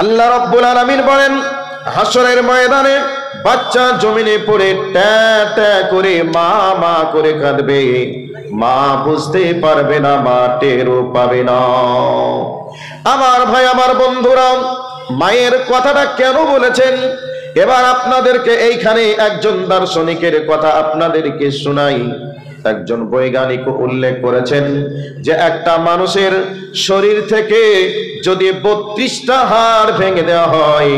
আল্লাহ রাব্বুল আলামিন বলেন, হাসরের ময়দানে বাচ্চা জমিনে পড়ে ট্যা ট্যা করে মা মা করে কাঁদবে। মা বুঝতে পারবে না, মা টেরও পাবে না। আমার ভাই, আমার বন্ধুরা, মায়ের কথাটা কেন বলেছেন? এবার আপনাদেরকে এইখানে একজন দার্শনিকের কথা আপনাদেরকে শোনাই। একজন বৈজ্ঞানিক উল্লেখ করেছেন যে একটা মানুষের শরীর থেকে যদি 32টা হাড় ভেঙে দেওয়া হয়,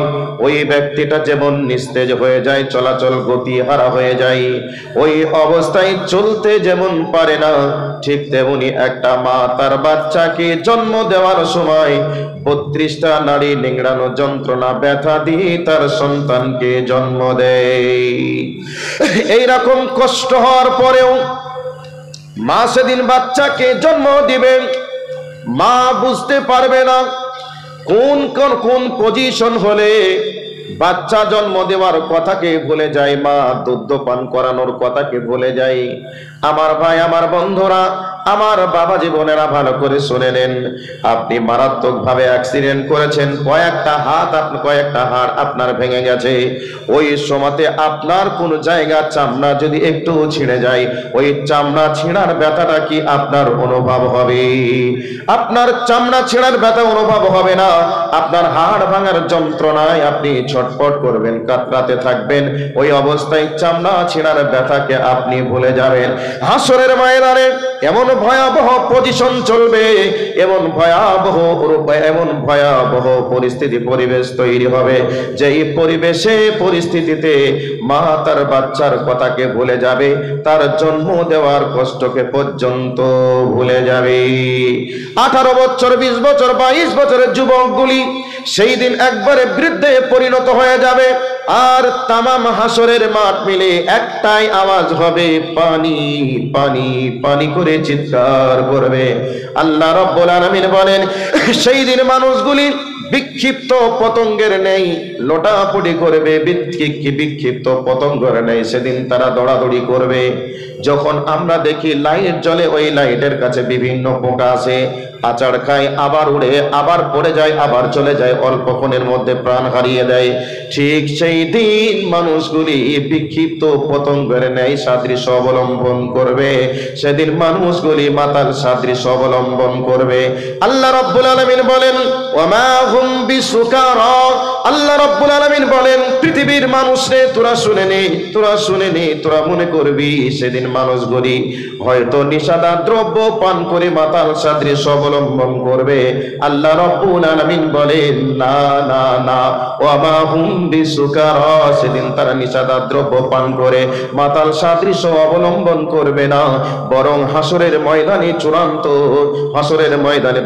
ওই ব্যক্তিটা যেমন নিস্তেজ হয়ে যায়, চলাচল গতি হারা হয়ে যায়, ওই অবস্থায় চলতে যেমন পারে না, ঠিক তেমনি একটা মা তার বাচ্চাকে জন্ম দেওয়ার সময় 32টা নাড়ি নিংড়ানো যন্ত্রণা ব্যথা দিয়ে তার সন্তানকে জন্ম দেয়। এইরকম কষ্ট হওয়ার পরেও মা সেদিন বাচ্চাকে জন্ম দিবেন, মা বুঝতে পারবে না কোন কোন কোন পজিশন হলে বাচ্চা জন্ম দেওয়ার কথাকে ভুলে যায়, মা দুধ পান করানোর কথাকে ভুলে যায়। আমার ভাই, আমার বন্ধুরা, আমার বাবা জীবনেরা, ভালো করে শুনে নেন। আপনি মারাত্মক ভাবে অ্যাক্সিডেন্ট করেছেন, কয়েকটা হাড় আপনার ভেঙে গেছে। ওই সময়তে আপনার কোন জায়গা চামড়া যদি একটু ছিঁড়ে যায়, ওই চামড়া ছিঁড়ার ব্যথাটা কি আপনার অনুভব হবে? আপনার চামড়া ছিঁড়ার ব্যথা অনুভব হবে না। আপনার হাড় ভাঙার যন্ত্রণায় আপনি ছটফট করবেন, কাতরাতে থাকবেন। ওই অবস্থায় চামড়া ছিঁড়ার ব্যথাকে আপনি ভুলে যাবেন। হাসরের ময়দানে এমন ভয়াবহ পজিশন চলবে, এমন ভয়াবহ পরিস্থিতি, পরিবেশ তৈরি হবে, যে এই পরিস্থিতিতে মা তার বাচ্চার কথাকে ভুলে যাবে, তার জন্ম দেওয়ার কষ্টকে পর্যন্ত ভুলে যাবে। 18 বছর, 20 বছর, 22 বছরের যুবকগুলি সেই দিন একবারে বৃদ্ধে পরিণত হয়ে যাবে। আর তামাম হাসরের মাঠ মিলে একটাই আওয়াজ হবে, পানি পানি পানি করে চিৎকার করবে। আল্লাহ রাব্বুল আলামিন বলেন, সেই দিন মানুষগুলি বিক্ষিপ্ত পতঙ্গের নেই লোটাপটি করবে, বিক্ষিপ্ত পতঙ্গের নেই সেদিন তারা দৌড়াদৌড়ি করবে। যখন আমরা দেখি লাইট জ্বলে, ওই লাইটের কাছে বিভিন্ন পোকা আছে, আচার খায়, আবার উড়ে, আবার পড়ে যায়, আবার চলে যায়, অল্পক্ষণের মধ্যে প্রাণ হারিয়ে দেয়। ঠিক সেই দিন মানুষগুলি বিক্ষিপ্ত পতঙ্গের ন্যায় সাদৃশ্য অবলম্বন করবে। সেদিন মানুষগুলি মাতাল সাদৃশ্য অবলম্বন করবে। আল্লাহ রাব্বুল আলামিন বলেন, ওয়ামা হুম বিসুকারা। আল্লাহ রাব্বুল আলামিন বলেন, পৃথিবীর মানুষরে তোরা শুনে নে, তোরা মনে করবি সেদিন মানুষগুলি হয়তো নিশাদার দ্রব্য পান করে মাতাল সাদৃশ্য অবলম্বন করবে। আল্লাহ রাব্বুল আলামিন বলেন, না না না, ওয়ামা হুম বিসুকারা, সেদিন তারা নিশাদার দ্রব্য পান করে মাতাল সাদৃশ্য অবলম্বন করবে না, বরং হাসরের ময়দানে চূড়ান্ত হাসরের ময়দানে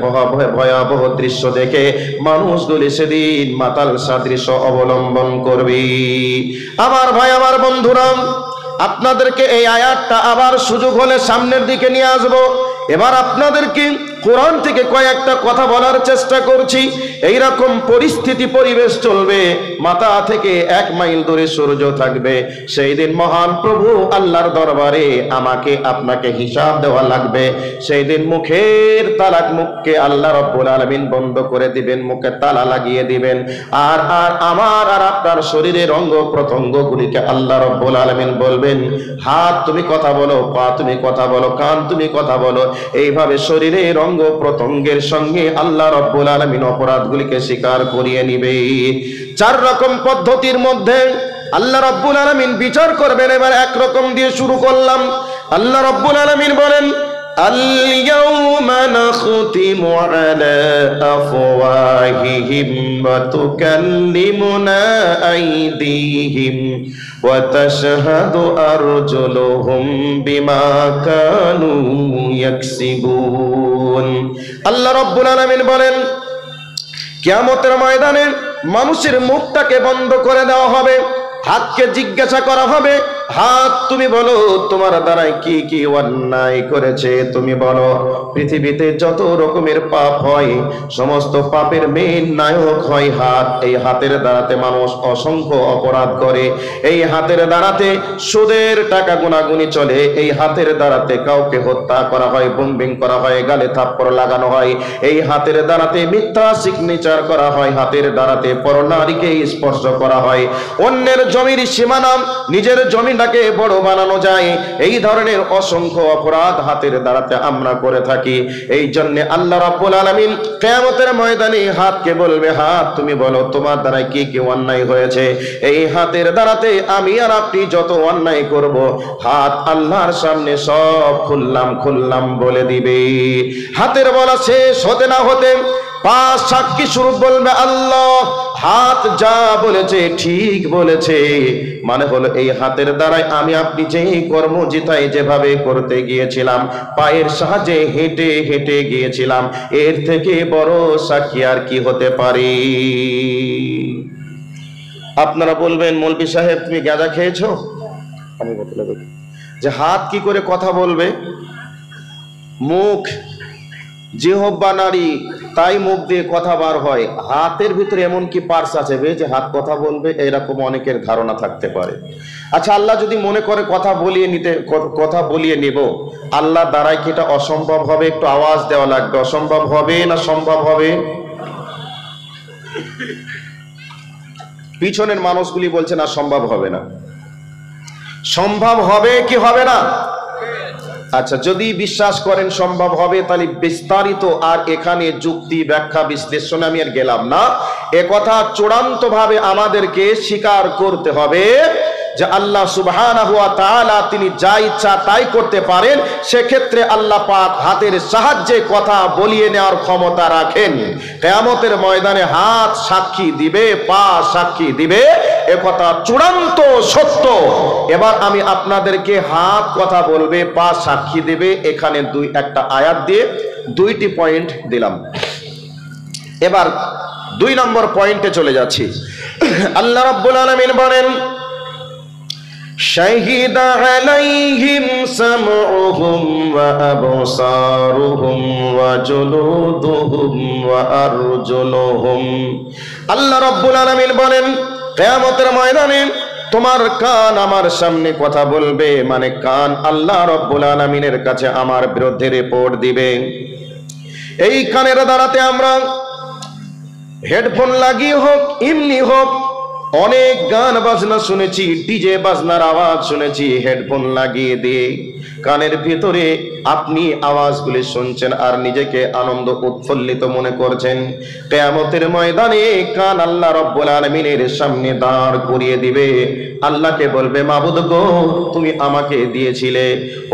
ভয়াবহ দৃশ্য দেখে মানুষগুলি সেদিন মাতাল সাদৃশ্য অবলম্বন করবে। আমার ভাই, আমার বন্ধুরা, আপনাদেরকে এই আয়াতটা আবার সুযোগ হলে সামনের দিকে নিয়ে আসবো। এবার আপনাদেরকে কোরআন থেকে কয়েকটা কথা বলার চেষ্টা করছি। এইরকম পরিস্থিতি, পরিবেশ চলবে, মাথা থেকে 1 মাইল দূরে সূর্য থাকবে। সেই দিন মহান প্রভু আল্লাহর দরবারে আমাকে আপনাকে হিসাব দেওয়া লাগবে। সেই দিন মুখের তালা, মুখকে আল্লাহ রাব্বুল আলামিন বন্ধ করে দিবেন, মুখে তালা লাগিয়ে দিবেন। আর আমার আর আপনার শরীরের অঙ্গ প্রত্যঙ্গগুলিকে আল্লাহ রাব্বুল আলামিন বলবেন, হাত তুমি কথা বলো, পা তুমি কথা বলো, কান তুমি কথা বলো। এইভাবে শরীরের অঙ্গ প্রত্যঙ্গের সঙ্গে আল্লাহ রাব্বুল আলামিন অপরাধগুলিকে স্বীকার করিয়ে নিবে। 4 রকম পদ্ধতির মধ্যে আল্লাহ রাব্বুল আলামিন বিচার করবেন। এবার এক রকম দিয়ে শুরু করলাম। আল্লাহ রাব্বুল আলামিন বলেন, আল-ইয়াওমা নাখতিমু আলা আফওয়াহিহিম ওয়া তুকাল্লিমুনা আইদিহিম ওয়া তাশহাদু আরজুলুহুম বিমা কানু ইয়াকসিবুন। আল্লাহ রাব্বুল আলামিন বলেন, কিয়ামতের ময়দানে মানুষের মুখটাকে বন্ধ করে দেওয়া হবে, হাতকে জিজ্ঞাসা করা হবে, হাত তুমি বলো তোমার দ্বারাই কি কি অন্যায় করেছে তুমি বলো। পৃথিবীতে যত রকমের পাপ হয় সমস্ত পাপের মেন নায়ক হয় হাত। এই হাতের দ্বারাতে মানুষ অসংখ্য অপরাধ করে, এই হাতের দ্বারাতে সুদের টাকা গুনাগুনি চলে, এই হাতের দ্বারাতে কাউকে হত্যা করা হয়, বোমবিং করা হয়, গালে থাপ্পড় লাগানো হয়, এই হাতের দ্বারাতে মিথ্যা সিগনেচার করা হয়, হাতের দ্বারাতে পরনারীকে স্পর্শ করা হয়, অন্যের জমির সীমানা নিজের জমিটাকে বড় বানানো যায়। এই ধরনের অসংখ্য অপরাধ হাতের দ্বারাতে আমরা করে থাকি। এই জন্য আল্লাহ রাব্বুল আলামিন কিয়ামতের ময়দানে হাতকে বলবে, হাত তুমি বলো তোমার দ্বারা কি কি অন্যায় হয়েছে। এই হাতের দ্বারাতে আমি আর আপনি যত অন্যায় করব, হাত আল্লাহর সামনে সব খুললাম বলে দিবে। হাতের বলা শেষ হতে না হতে পাঁচ সাক্ষী স্বরূপ বলবে আল্লাহ হাত যা বলেছে ঠিক বলেছে। মানে হলো এই হাতের দ্বারাই আমি আপনি যেই কর্মজিতায় যেভাবে করতে গিয়েছিলাম, পায়ের সাহায্যে হেঁটে হেঁটে গিয়েছিলাম, এর থেকে বড় সাক্ষী আর কি হতে পারে। আপনারা বলবেন মৌলভী সাহেব তুমি গাঁজা খেয়েছো? আমি বলবো যে হাত কি করে কথা বলবে? মুখ জিহ্বা নারী, তাই মুখ দিয়ে কথা বার হয়। হাতের ভিতরে এমন কি পার্টস আছে যে হাত কথা বলবে? এরকম অনেকের ধারণা থাকতে পারে। আচ্ছা, আল্লাহ যদি মনে করে কথা বলিয়ে নিব, আল্লাহ দ্বারাই কি এটা অসম্ভব হবে? একটু আওয়াজ দেওয়া লাগবে। অসম্ভব হবে না সম্ভব হবে? পিছনের মানুষগুলি বলছে না সম্ভব হবে না। সম্ভব হবে কি হবে না? আচ্ছা, যদি বিশ্বাস করেন সম্ভব হবে তাহলে বিস্তারিত আর এখানে যুক্তি ব্যাখ্যা বিশ্লেষণে আমি আর গেলাম না। একথা চূড়ান্ত ভাবে আমাদেরকে স্বীকার করতে হবে যে আল্লাহ সুবহানাহু ওয়া তাআলা তিনি যা ইচ্ছা তাই করতে পারেন। সেক্ষেত্রে আল্লাহ পাক হাতের সাহায্যে কথা বলিয়ে নেওয়ার ক্ষমতা রাখেন। কিয়ামতের ময়দানে হাত সাক্ষী দিবে, পা সাক্ষী দিবে, একথা চূড়ান্ত সত্য। এবার আমি আপনাদেরকে হাত কথা বলবে, পা সাক্ষী দেবে, এখানে একটা আয়াত দিয়ে দুইটি পয়েন্ট দিলাম। এবার 2 নম্বর পয়েন্টে চলে যাচ্ছি। আল্লাহ রাব্বুল আলামিন বলেন, শাহিদা আলাইহিম সামউহুম ওয়া আবসারুহুম ওয়া জুলুদুহুম ওয়া আরজুলুহুম। আল্লাহ রাব্বুল আলামিন বলেন, কিয়ামতের ময়দানে তোমার কান আমার সামনে কথা বলবে, মানে কান আল্লাহ রাব্বুল আলামিনের কাছে আমার বিরুদ্ধে রিপোর্ট দিবে। এই কানের দ্বারাতে আমরা হেডফোন লাগিয়ে হোক এমনি হোক অনেক গান বাজনা শুনেছি, ডিজে বাজনার আওয়াজ শুনেছি, হেডফোন লাগিয়ে দিয়ে কানের ভিতরে আপনি আওয়াজগুলি শুনছেন আর নিজেকে আনন্দ উৎফুল্লিত মনে করছেন। কিয়ামতের ময়দানে কান আল্লাহ রাব্বুল আলামিনের সামনে দাঁড় করিয়ে দিবে। আল্লাহকে বলবে, মাবুদ গো তুমি আমাকে দিয়েছিলে।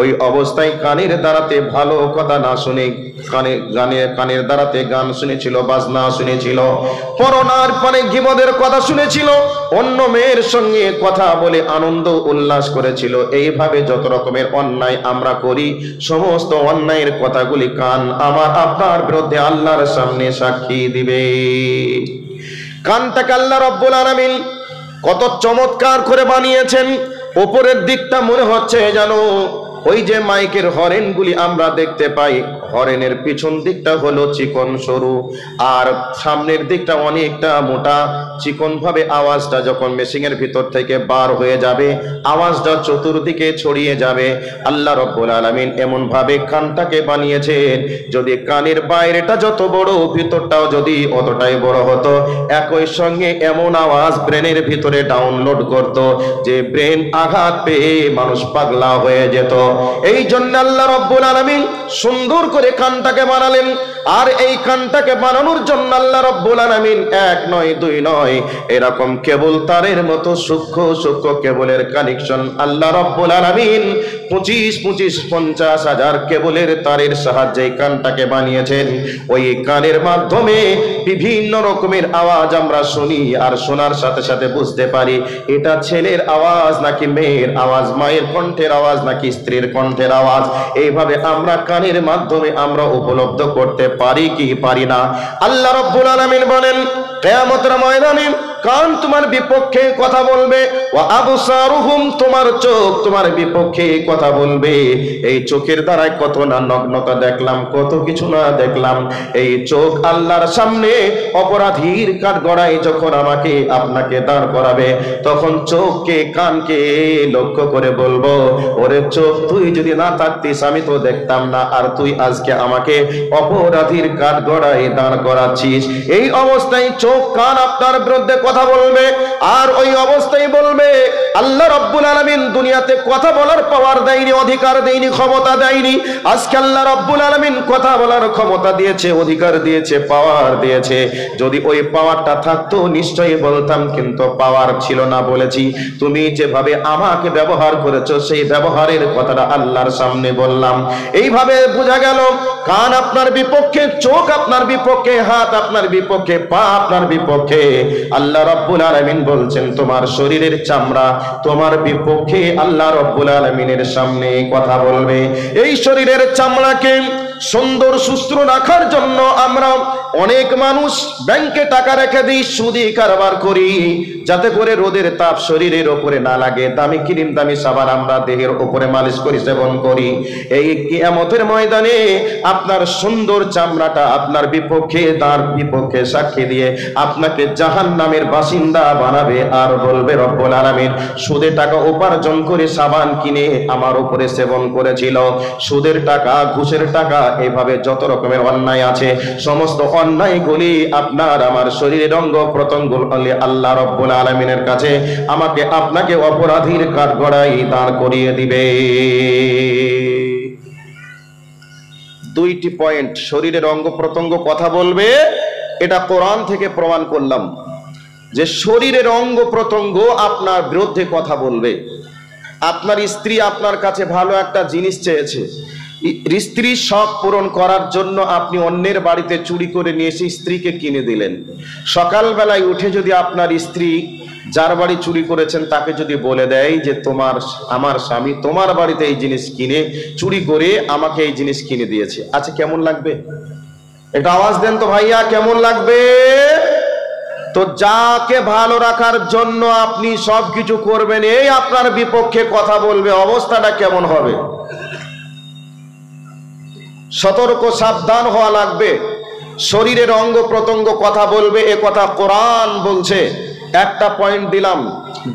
ওই অবস্থায় কানের দ্বারাতে ভালো কথা না শুনে কানের দ্বারাতে গান শুনেছিল, বাজনা শুনেছিল, পরনার পানে গীবতের কথা শুনেছিল, অন্য মেয়ের সঙ্গে কথা বলে আনন্দ উল্লাস করেছিল। এইভাবে যত রকমের অন্যায় আমরা করি, সমস্ত অন্যায়ের কথাগুলি কান আমার আপনার বিরুদ্ধে আল্লাহর সামনে সাক্ষী দিবে। কানটাকে আল্লাহ রাব্বুল আলামিন কত চমৎকার করে বানিয়েছেন। উপরের দিকটা মনে হচ্ছে জানো ওই যে মাইকের হরেনগুলি আমরা দেখতে পাই, হরেনের পিছন দিকটা হলো চিকন সরু, আর সামনের দিকটা অনেকটা মোটা। চিকন ভাবে আওয়াজটা যখন মেশিনের ভিতর থেকে বার হয়ে যাবে, আওয়াজটা চতুর্দিকে ছড়িয়ে যাবে। আল্লাহ রাব্বুল আলামিন এমন ভাবে কানটাকে বানিয়েছেন, যদি কানের বাইরেটা যত বড়, ভিতরটাও যদি অতটাই বড় হতো, একই সঙ্গে এমন আওয়াজ ব্রেনের ভিতরে ডাউনলোড করত যে ব্রেন আঘাত পেয়ে মানুষ পাগলা হয়ে যেত। এই জন্য আল্লাহ রাব্বুল আলামিন সুন্দর করে কানটাকে বানালেন। আর এই কানটাকে বানানোর জন্য আল্লাহ রাব্বুল আলামিন 1 নয় 2 নয়, এরকম কেবল তারের মতো সূক্ষ্ম কেবলের কানেকশন আল্লাহ রাব্বুল আলামিন 25,000 কেবলের তারের সাহায্যে কানটাকে বানিয়েছেন। ওই কানের মাধ্যমে বিভিন্ন রকমের আওয়াজ আমরা শুনি, আর শোনার সাথে সাথে বুঝতে পারি এটা ছেলের আওয়াজ নাকি মেয়ের আওয়াজ, মায়ের কণ্ঠের আওয়াজ নাকি স্ত্রীর কণ্ঠের আওয়াজ। এইভাবে আমরা কানের মাধ্যমে আমরা উপলব্ধ করতে পারি কি পারি না। আল্লাহ রাব্বুল আলামিন বলেন, কিয়ামতের ময়দানে কান তোমার বিপক্ষে কথা বলবে, ওয়া আবসারুহুম তোমার চোখ তোমার বিপক্ষে কথা বলবে। এই চোখের দ্বারা কত না নগ্নতা দেখলাম, কত কিছু না দেখলাম। এই চোখ আল্লাহর সামনে অপরাধীর কাঠগড়ায় যখন আমাকে আপনাকে দাঁড় করাবে, তখন চোখকে কানকে লক্ষ্য করে বলবো, ওরে চোখ তুই যদি না থাকতিস আমি তো দেখতাম না, আর তুই আজকে আমাকে অপরাধীর কাঠগড়ায় দাঁড় করাচ্ছিস। এই অবস্থায় চোখ কান আপনার বিরুদ্ধে কথা বলবে, আর ওই অবস্থায় বলবে আল্লাহ রাব্বুল আলামিন দুনিয়াতে কথা বলার পাওয়ার দেয়নি, অধিকার দেয়নি, ক্ষমতা দেয়নি। আজকে আল্লাহ রাব্বুল আলামিন কথা বলার ক্ষমতা দিয়েছে, অধিকার দিয়েছে, পাওয়ার দিয়েছে। যদি ওই পাওয়ারটা থাকতো নিশ্চয়ই বলতাম, কিন্তু পাওয়ার ছিল না বলেছি। তুমি যেভাবে আমাকে ব্যবহার করেছো সেই ব্যবহারের কথাটা আল্লাহর সামনে বললাম। এইভাবে বোঝা গেল কান আপনার বিপক্ষে, চোখ আপনার বিপক্ষে, হাত আপনার বিপক্ষে, পা আপনার বিপক্ষে। আল্লাহ রাব্বুল আলামিন বলছেন তোমার শরীরের চামড়া তোমার বিপক্ষে আল্লাহ রাব্বুল আলামিনের সামনে কথা বলবে। এই শরীরের চামড়াকে সুন্দর সুস্থ রাখার জন্য আমরা অনেক মানুষ ব্যাংকে টাকা রেখে দিই, সুদি কারবার করি, যাতে করে রোদের তাপ শরীরের উপরে না লাগে। দামি ক্রিম দামি সাবান আমরা দেহের উপরে মালিশ করি, সেবন করি। এই কিয়ামতের ময়দানে আপনার সুন্দর চামড়াটা আপনার বিপক্ষে, তার বিপক্ষে সাক্ষী দিয়ে আপনাকে জাহান্নামের বাসিন্দা বানাবে, আর বলবে রব্বুল আলামিন সুদে টাকা উপার্জন করে সাবান কিনে আমার উপরে সেবন করেছিল। সুদের টাকা, ঘুষের টাকা, এইভাবে যত রকমের অন্যায় আছে সমস্ত অন্যায়গুলি আপনার আমার শরীরের অঙ্গ প্রত্যঙ্গ আল্লাহ রাব্বুল আলামিনের কাছে আমাকে আপনাকে অপরাধীর কাঠগড়ায় দাঁড় করিয়ে দিবে। দুইটি পয়েন্ট, শরীরের অঙ্গ প্রত্যঙ্গ কথা বলবে, এটা কোরআন থেকে প্রমাণ করলাম যে শরীরের অঙ্গ প্রত্যঙ্গ আপনার বিরুদ্ধে কথা বলবে। আপনার স্ত্রী আপনার কাছে ভালো একটা জিনিস চেয়েছে, স্ত্রীর শখ পূরণ করার জন্য আপনি অন্যের বাড়িতে চুরি করে নিয়ে এসে স্ত্রীকে কিনে দিলেন। সকালবেলায় উঠে যদি আপনার স্ত্রী যার বাড়ি চুরি করেছেন তাকে যদি বলে দেয় যে আমার স্বামী তোমার বাড়িতে এই জিনিস কিনে চুরি করে আমাকে এই জিনিস কিনে দিয়েছে, আচ্ছা কেমন লাগবে? এটা আওয়াজ দেন তো ভাইয়া, কেমন লাগবে? তো যাকে ভালো রাখার জন্য আপনি সবকিছু করবেন, এই আপনার বিপক্ষে কথা বলবে, অবস্থাটা কেমন হবে? সতর্ক সাবধান হওয়া লাগবে। শরীরের অঙ্গ প্রত্যঙ্গ কথা বলবে, এ কথা কোরআন বলছে। একটা পয়েন্ট দিলাম,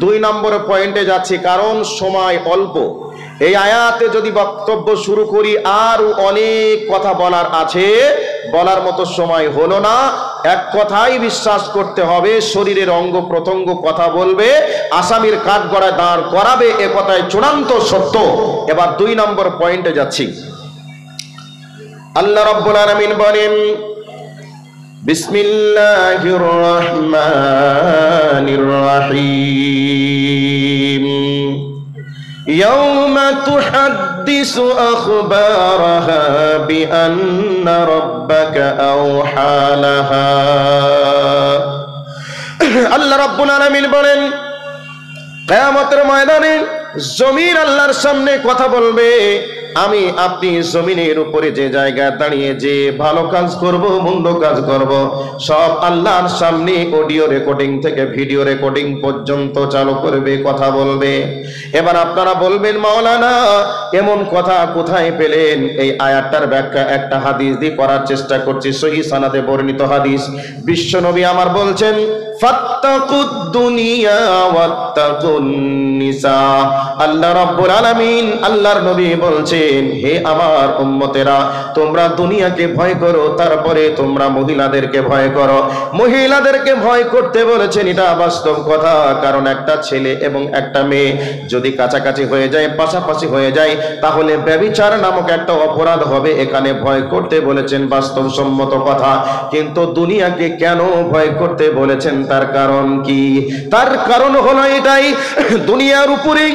2 নম্বরের পয়েন্টে যাচ্ছি কারণ সময় অল্প। এই আয়াতে যদি বক্তব্য শুরু করি আর অনেক কথা বলার আছে, বলার মতো সময় হলো না। এক কথাই বিশ্বাস করতে হবে, শরীরের অঙ্গ প্রত্যঙ্গ কথা বলবে, আসামির কাঠগড়ায় দাঁড় করাবে, এ কথাই চূড়ান্ত সত্য। এবার 2 নম্বর পয়েন্টে যাচ্ছি। আল্লাহ রাব্বুল আলামিন বলেন বিসমিল্লাহির রহমানির রহিম ইয়াউমা তুহাদ্দিসু আখবারাহা বিআন্না রাব্বাকা আওহা লাহা। আল্লাহ রাব্বুল আলামিন বলেন কিয়ামতের ময়দানে জমিন আল্লাহর সামনে কথা বলবে। আমি আপনি জমিনের উপরে যে জায়গায় দাঁড়িয়ে যে ভালো কাজ করব, মন্দ কাজ করব, সব আল্লাহর সামনে অডিও রেকর্ডিং থেকে ভিডিও রেকর্ডিং পর্যন্ত চালু করবে, কথা বলবে। এবার আপনারা বলবেন মাওলানা এমন কথা কোথায় পেলেন? এই আয়াতটার ব্যাখ্যা একটা হাদিস দিয়ে করার চেষ্টা করছি, সহিহ সনদে বর্ণিত হাদিস। বিশ্ব নবী আমার বলছেন ফাত্তাকুদ দুনিয়া ওয়াত্তাকুন নিসা। আল্লাহ রাব্বুল আলামিন আল্লাহর নবী বলছেন, হে আমার উম্মতেরা, তোমরা দুনিয়াকে ভয় করো, তারপরে তোমরা মহিলাদেরকে ভয় করো। মহিলাদেরকে ভয় করতে বলেছেন, এটা বাস্তব কথা। কারণ একটা ছেলে এবং একটা মেয়ে যদি কাছাকাছি হয়ে যায়, পাশাপাশি হয়ে যায়, তাহলে ব্যভিচার নামক একটা অপরাধ হবে। এখানে ভয় করতে বলেছেন, বাস্তবসম্মত কথা। কিন্তু দুনিয়াকে কেন ভয় করতে বলেছেন? তার কারণ কি? তার কারণ হলো এটাই, দুনিয়ার উপরে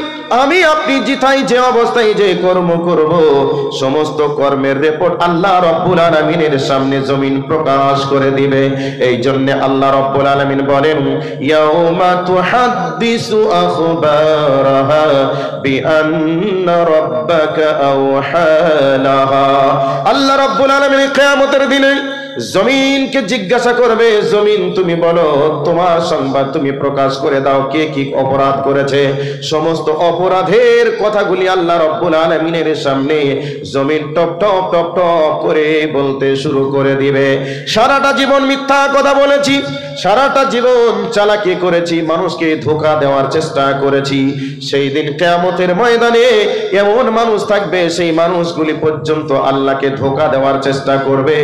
আমি আপনি জিতাই যে অবস্থায় যে কর্ম করব, সমস্ত কর্মের রিপোর্ট আল্লাহ রাব্বুল আলামিনের সামনে জমিন প্রকাশ করে দিবে। এই জন্য আল্লাহ রাব্বুল আলামিন বলেন ইয়াউমা তুহাদ্দিসু আখবারাহা বিআন্না রাব্বাকা আওহা লাহা। আল্লাহ রাব্বুল আলামিন কিয়ামতের দিনে জমিনকে জিজ্ঞাসা করবে, জমিন তুমি বলো, তোমার সংবাদ তুমি প্রকাশ করে দাও, কে কি অপরাধ করেছে। সমস্ত অপরাধের কথাগুলি আল্লাহ রাব্বুল আলামিনের সামনে জমিন টপ টপ টপ টপ করে বলতে শুরু করে দিবে। সারাটা জীবন মিথ্যা কথা বলেছি, সারাটা জীবন চালাকি করেছি, মানুষকে ধোঁকা দেওয়ার চেষ্টা করেছি। সেই দিন কিয়ামতের ময়দানে এমন মানুষ থাকবে, সেই মানুষগুলি পর্যন্ত আল্লাহকে ধোঁকা দেওয়ার চেষ্টা করবে,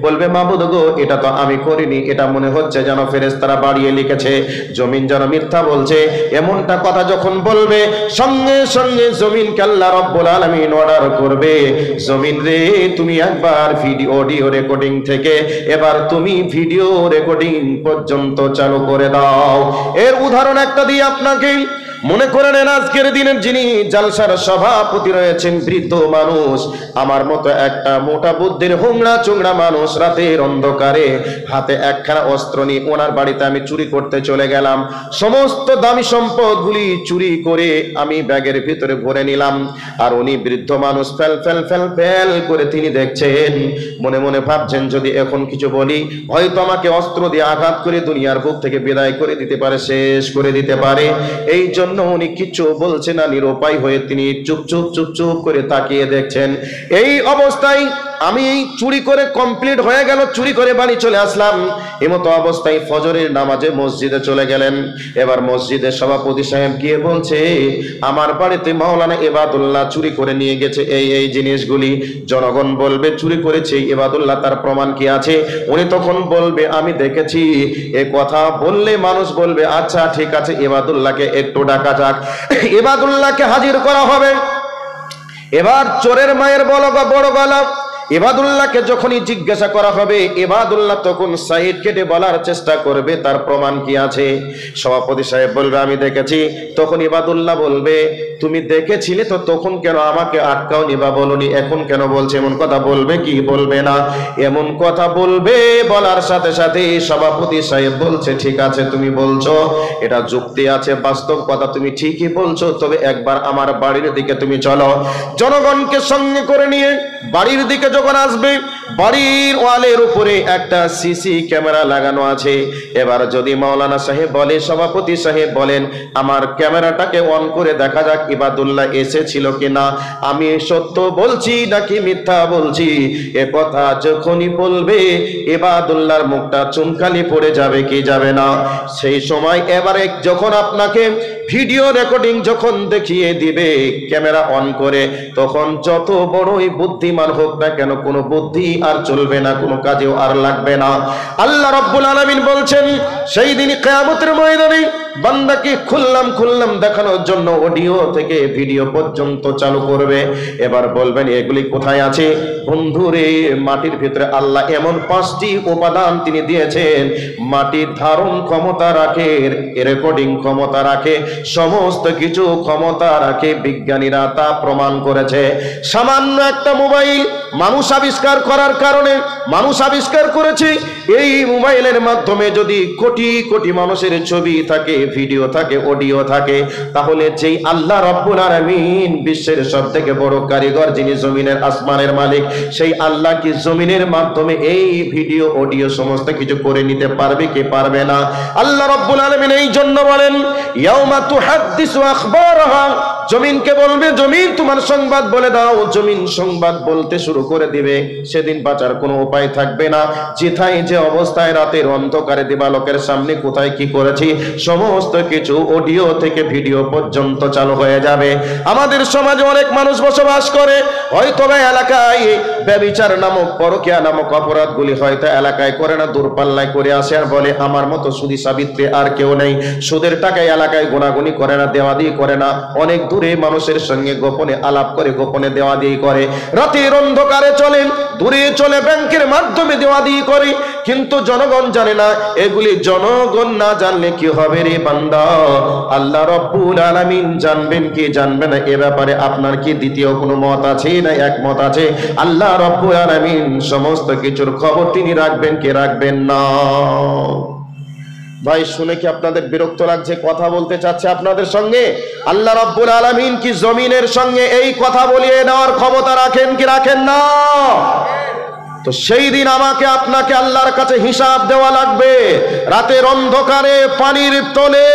বলবে মাবুদ গো, এটা তো আমি করিনি, এটা মনে হচ্ছে যেন ফেরেশতারা বাড়িয়ে লিখেছে, জমিন যেন মিথ্যা বলছে। এমনটা কথা যখন বলবে, সঙ্গে সঙ্গে জমিনকে আল্লাহ রাব্বুল আলামিন অর্ডার করবে, জমিন রে তুমি একবার ভিডিও অডিও রেকর্ডিং থেকে এবার তুমি ভিডিও রেকর্ডিং পর্যন্ত চালু করে দাও। এর উদাহরণ একটা দিই আপনাকে। মনে করে নেন, আজকের দিনের যিনি জালসার সভাপতি রয়েছেন, বৃদ্ধ মানুষ, আমার মতো একটা মোটা বুদ্ধির হোংলা চোংড়া মানুষ, রাতের অন্ধকারে হাতে একখানা অস্ত্র নিয়ে ওনার বাড়িতে আমি চুরি করতে চলে গেলাম। সমস্ত দামি সম্পদগুলি চুরি করে আমি ব্যাগের ভিতরে ভরে নিলাম। আর উনি বৃদ্ধ মানুষ ফেল ফেল ফেল ফেল করে তিনি দেখছেন, মনে মনে ভাবছেন যদি এখন কিছু বলি হয়তো আমাকে অস্ত্র দিয়ে আঘাত করে দুনিয়ার বুক থেকে বিদায় করে দিতে পারে, শেষ করে দিতে পারে। এই জন্য উনি কিছু বলছেন না, নিরুপায় হয়ে তিনি চুপ চুপ চুপ চুপ করে তাকিয়ে দেখছেন। এই অবস্থায় আমি চুরি করে কমপ্লিট হয়ে গেল, চুরি করে বাড়ি চলে আসলাম। এমতো অবস্থায় ফজরের নামাজে মসজিদে চলে গেলেন। এবার মসজিদের সভাপতি সাহেব গিয়ে বলছে, আমার বাড়িতে মাওলানা ইবাদুল্লাহ চুরি করে নিয়ে গেছে এই এই জিনিসগুলি। জনগণ বলবে চুরি করেছে ইবাদুল্লাহ, তার প্রমাণ কি আছে? উনি তখন বলবে আমি দেখেছি। এ কথা বললে মানুষ বলবে আচ্ছা ঠিক আছে, ইবাদুল্লাহকে একটু ডাকা যাক। ইবাদুল্লাহকে হাজির করা হবে। এবার চোরের মায়ের বড় গলা ইবাদুল্লাহকে যখনই জিজ্ঞাসা করা হবে, ইবাদুল্লাহ তখন সাইড কেটে বলার চেষ্টা করবে তার প্রমাণ কি আছে। সভাপতি সাহেব বলবে আমি দেখেছি। তখন ইবাদুল্লাহ বলবে তুমি দেখেছিলে তো তখন কেন আমাকে আটকাওনি বা বলনি, এখন কেন বলছে? এমন কথা বলবে কি বলবে না? এমন কথা বলবে। বলার সাথে সাথে সভাপতি সাহেব বলছে ঠিক আছে তুমি বলছো, এটা যুক্তি আছে, বাস্তব কথা তুমি ঠিকই বলছো, তবে একবার আমার বাড়ির দিকে তুমি চলো। জনগণকে সঙ্গে করে নিয়ে বাড়ির দিকে যখন আসবে, বাড়ির ওয়ালের উপরে একটা সিসি ক্যামেরা লাগানো আছে। এবার যদি মাওলানা সাহেব বলে, সভাপতি সাহেব বলেন আমার ক্যামেরাটাকে অন করে দেখা যাক ইবাদুল্লাহ এসেছিল কিনা, আমি সত্য বলছি নাকি মিথ্যা বলছি। এ কথা যখনই বলবে ইবাদুল্লাহর মুখটা চুনকালি পড়ে যাবে কি যাবে না? সেই সময় এবারে যখন আপনাকে ভিডিও রেকর্ডিং যখন দেখিয়ে দিবে ক্যামেরা অন করে, তখন যত বড়ই বুদ্ধিমান হোক না কেন কোনো বুদ্ধি আর চলবে না, কোনো কাজেও আর লাগবে না। আল্লাহ রাব্বুল আলামিন বলছেন সেই দিন কিয়ামতের ময়দানে বান্দাকে খুললাম দেখানোর জন্য অডিও থেকে ভিডিও পর্যন্ত চালু করবে। এবার বলবেন এগুলি কোথায় আছে? বন্ধুরে, মাটির ভিতরে আল্লাহ এমন 5টি উপাদান তিনি দিয়েছেন, মাটির ধারণ ক্ষমতা রাখে, রেকর্ডিং ক্ষমতা রাখে, সমস্ত কিছু ক্ষমতা রাখে। বিজ্ঞানীরা তা প্রমাণ করেছে। সামান্য একটা মোবাইল মানুষ আবিষ্কার করার কারণে মানুষ আবিষ্কার করেছে এই মোবাইলের মাধ্যমে যদি কোটি কোটি মানুষের ছবি থাকে, ভিডিও থাকে, অডিও থাকে, তাহলে যেই আল্লাহ রাব্বুল আলামিন বিশ্বের সবথেকে বড় কারিগর, যিনি জমিনের আসমানের মালিক, সেই আল্লাহ কি জমিনের মাধ্যমে এই ভিডিও অডিও সমস্ত কিছু করে নিতে পারবে কি পারবে না? আল্লাহ রাব্বুল আলামিন এই জন্য বলেন ইয়াউমা তুহাদ্দিসু আখবারাহা, জমিনকে বলবে জমিন তোমার সংবাদ বলে দাও। জমিন সংবাদ বলতে শুরু করে দিবে। সেদিন বাঁচার কোনো উপায় থাকবে না। যেথায় যে অবস্থায় রাতের অন্ধকারে দিবালোকের সামনে কোথায় কি করেছি সমস্ত কিছু অডিও থেকে ভিডিও পর্যন্ত চালু হয়ে যাবে। আমাদের সমাজে অনেক মানুষ বসবাস করে, হয়তো এলাকায় ব্যভিচার নামক, পরকীয়া নামক অপরাধগুলি হয়তো এলাকায় করে না, দূরপাল্লায় করে আসে আর বলে আমার মতো সুদী সাবিত্রী আর কেউ নেই। সুদের টাকায় এলাকায় গোনাগুনি করে না, দেওয়াদি করে না, অনেক দূরে মানুষের সঙ্গে গোপনে আলাপ করে, গোপনে দেওয়াদি করে, রাতের অন্ধকারে চলেন, দূরে চলে ব্যাংকের মাধ্যমে দেওয়াদি করে। কিন্তু জনগণ জানে না। এগুলি জনগণ না জানলে কি হবে রে বান্দা? আল্লাহ রাব্বুল আলামিন জানবেন কি জানবে না, এ ব্যাপারে আপনার কি দ্বিতীয় কোনো মত আছে না একমত আছে? আল্লাহ রাব্বুল আলামিন সমস্ত কিছুর খবর তিনি রাখবেন কি রাখবেন না? ভাই শুনে কি আপনাদের বিরক্ত লাগছে? কথা বলতে চাচ্ছে আপনাদের সঙ্গে। আল্লাহ রাব্বুল আলামিন কি জমিনের সঙ্গে এই কথা বলিয়ে নেওয়ার ক্ষমতা রাখেন কি রাখেন না? তো সেই দিন আমাকে আপনাকে আল্লাহর কাছে হিসাব দেওয়া লাগবে। রাতের অন্ধকারে, পানির তলে,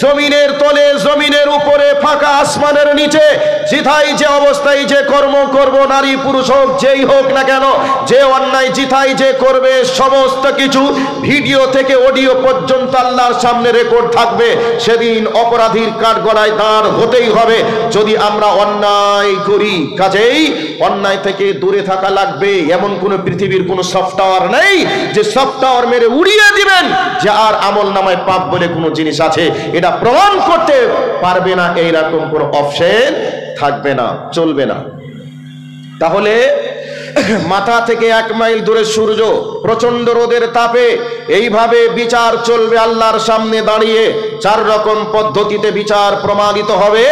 জমিনের তলে, জমিনের উপরে, ফাঁকা আসমানের নিচে, জিথাই যে অবস্থায় যে কর্ম করব, নারী পুরুষ হোক, যেই হোক না কেন, যে অন্যায় জিথাই যে করবে, সমস্ত কিছু ভিডিও থেকে অডিও পর্যন্ত আল্লাহর সামনে রেকর্ড থাকবে। সেদিন অপরাধীর কাঠগড়ায় দাঁড় হতেই হবে যদি আমরা অন্যায় করি। কাজেই অন্যায় থেকে দূরে থাকা লাগবে। এমন কোন পৃথিবীর কোন সফটওয়্যার নেই যে সফটওয়্যার মেরে উড়িয়ে দিবেন যে আর আমল নামায় পাপ বলে কোনো জিনিস আছে, এটা প্রমাণ করতে পারবে না। এইরকম কোনো অপশন থাকবে না, চলবে না। তাহলে মাথা থেকে 1 মাইল দূরে সূর্য প্রচন্ড রোদের তাপে এইভাবে বিচার চলবে আল্লাহর সামনে দাঁড়িয়ে। 4 রকম পদ্ধতিতে বিচার প্রমাণিত হবে।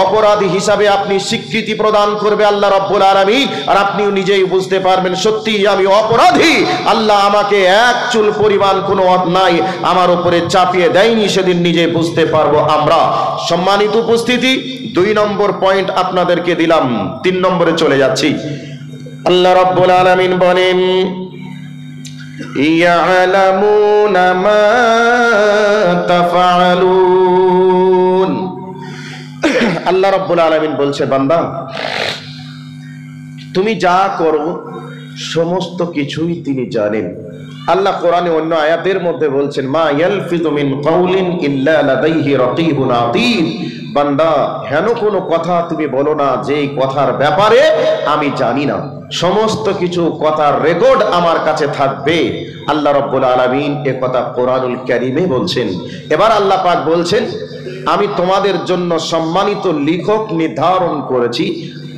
অপরাধী হিসাবে আপনি স্বীকৃতি প্রদান করবে আল্লাহ রাব্বুল আলামিন, আর আপনিও নিজেই বুঝতে পারবেন সত্যি আমি অপরাধী, আল্লাহ আমাকে 1 চুল পরিমাণ কোনো অন্যায় আমার উপরে চাপিয়ে দেয়নি, সেদিন নিজে বুঝতে পারবো আমরা। সম্মানিত উপস্থিতি, 2 নম্বর পয়েন্ট আপনাদেরকে দিলাম, 3 নম্বরে চলে যাচ্ছি। আল্লাহ রাব্বুল আলামিন বলেন ইয়ালামুনা মা তাফআলুন। আল্লাহ রাব্বুল আলামিন বলছে, বান্দা তুমি যা করো সমস্ত কিছুই তিনি জানেন। আল্লাহ কোরআনে অন্য আয়াতের মধ্যে বলছেন মা ইয়ালফিযু মিন কাউলিন ইল্লা লাদাইহি রাকীবুন আতীদ। বান্দা হেন কোনো কথা তুমি বলো না যে কথার ব্যাপারে আমি জানি না। সমস্ত কিছু কথার রেকর্ড আমার কাছে থাকবে। আল্লাহ রাব্বুল আলামিন এ কথা কোরআনুল কারীমে বলছেন। এবার আল্লাহ পাক বলছেন আমি তোমাদের জন্য সম্মানিত লেখক নির্ধারণ করেছি,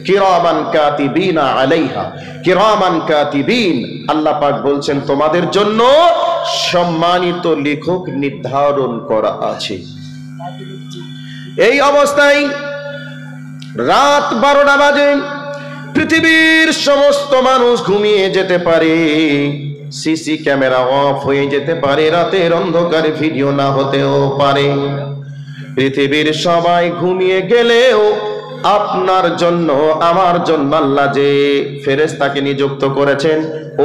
কিরামান কাতিবিনা আলাইহা, কিরামান কাতিবিন। আল্লাহ পাক বলছেন তোমাদের জন্য সম্মানিত লেখক নির্ধারণ করা আছে। এই অবস্থায় রাত 12টা বাজে, পৃথিবীর সমস্ত মানুষ ঘুমিয়ে যেতে পারে, সিসি ক্যামেরা অফ হয়ে যেতে পারে, রাতের অন্ধকারে ভিডিও না হতেও পারে। পৃথিবীর সবাই ঘুমিয়ে গেলেও আপনার জন্য আমার জন্য আল্লাহ যে ফেরেশতাকে নিযুক্ত করেছেন,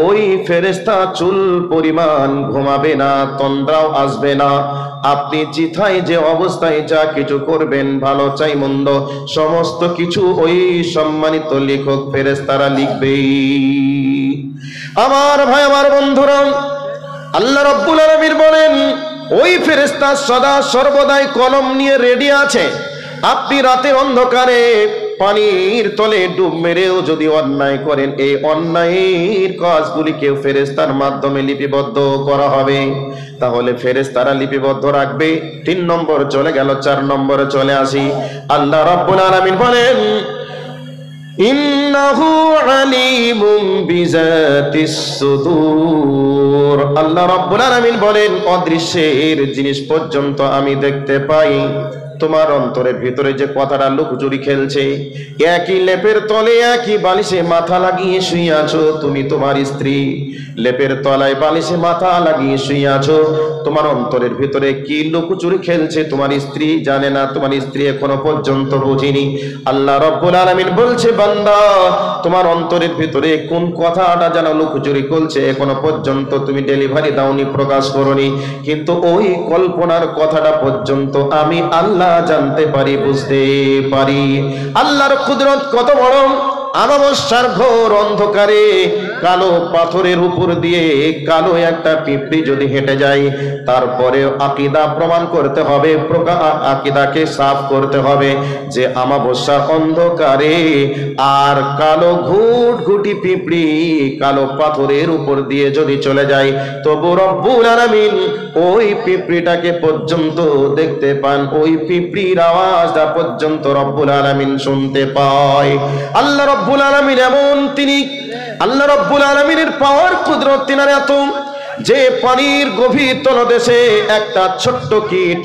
ওই ফেরেশতা চুল পরিমাণ ঘুমাবে না, তন্দ্রাও আসবে না। আপনি জিথায় যে অবস্থায় যা কিছু করবেন, ভালো চাই মন্দ, সমস্ত কিছু ওই সম্মানিত লেখক ফেরেশতারা লিখবে। আমার ভাই, আমার বন্ধুরা, আল্লাহ রাব্বুল আলামিন বলেন ওই ফেরেশতা সদা সর্বদাই কলম নিয়ে রেডি আছে। আপনি রাতের অন্ধকারে পানির তলে ডুব মেরেও যদি অন্যায় করেন, এই অন্যায়ের কাজগুলিকে ফেরেশতার মাধ্যমে লিপিবদ্ধ করা হবে। তাহলে ফেরেশতারা লিপিবদ্ধ রাখবে। 3 নম্বর চলে গেল, 4 নম্বরে চলে আসি। আল্লাহ রাব্বুল আলামিন বলেন ইন্নাহু আলিমুম বিজাতিস সুদূর। আল্লাহ রাব্বুল আলামিন বলেন অদৃশ্যের জিনিস পর্যন্ত আমি দেখতে পাই। তোমার অন্তরের ভিতরে যে কথাটা লুকোচুরি খেলছে, একই লেপের তলে একই বালিশে মাথা লাগিয়ে শুয়ে আছো তুমি, তোমার স্ত্রী লেপের তলায় বালিশে মাথা লাগিয়ে শুয়ে আছো, তোমার অন্তরের ভিতরে কি লুকোচুরি খেলছে তোমার স্ত্রী জানে না, তোমার স্ত্রী এখনো পর্যন্ত বুঝিনি। আল্লাহ রাব্বুল আলামিন বলছে বান্দা তোমার অন্তরের ভিতরে কোন কথাটা যেন লুকোচুরি করছে, এখনো পর্যন্ত তুমি ডেলিভারি দাওনি, প্রকাশ করনি, কিন্তু ওই কল্পনার কথাটা পর্যন্ত আমি আল্লাহ জানতে পারি, বুঝতে পারি। আল্লাহর কুদরত কত বড়! আমাবস্যার ঘোর অন্ধকারে কালো পাথরের উপর দিয়ে কালো একটা পিঁপড়ি যদি হেঁটে যায়, তারপরে আকীদা প্রমাণ করতে হবে, আকীদাকে সাফ করতে হবে যে আমাবস্যার অন্ধকারে আর কালো ঘুটঘুটি পিঁপড়ি কালো পাথরের উপর দিয়ে যদি চলে যায়, তবু রব্বুল আলামিন ওই পিঁপড়িটাকে পর্যন্ত দেখতে পান, ওই পিঁপড়ির আওয়াজটা পর্যন্ত রব্বুল আলামিন শুনতে পায়। আল্লাহ রব্বুল আলামিন এমন, তিনি আল্লাহ রব্বুল আলামিনের পাওয়ার কুদরত তিনার এত যে পানির গভীর তলদেশে একটা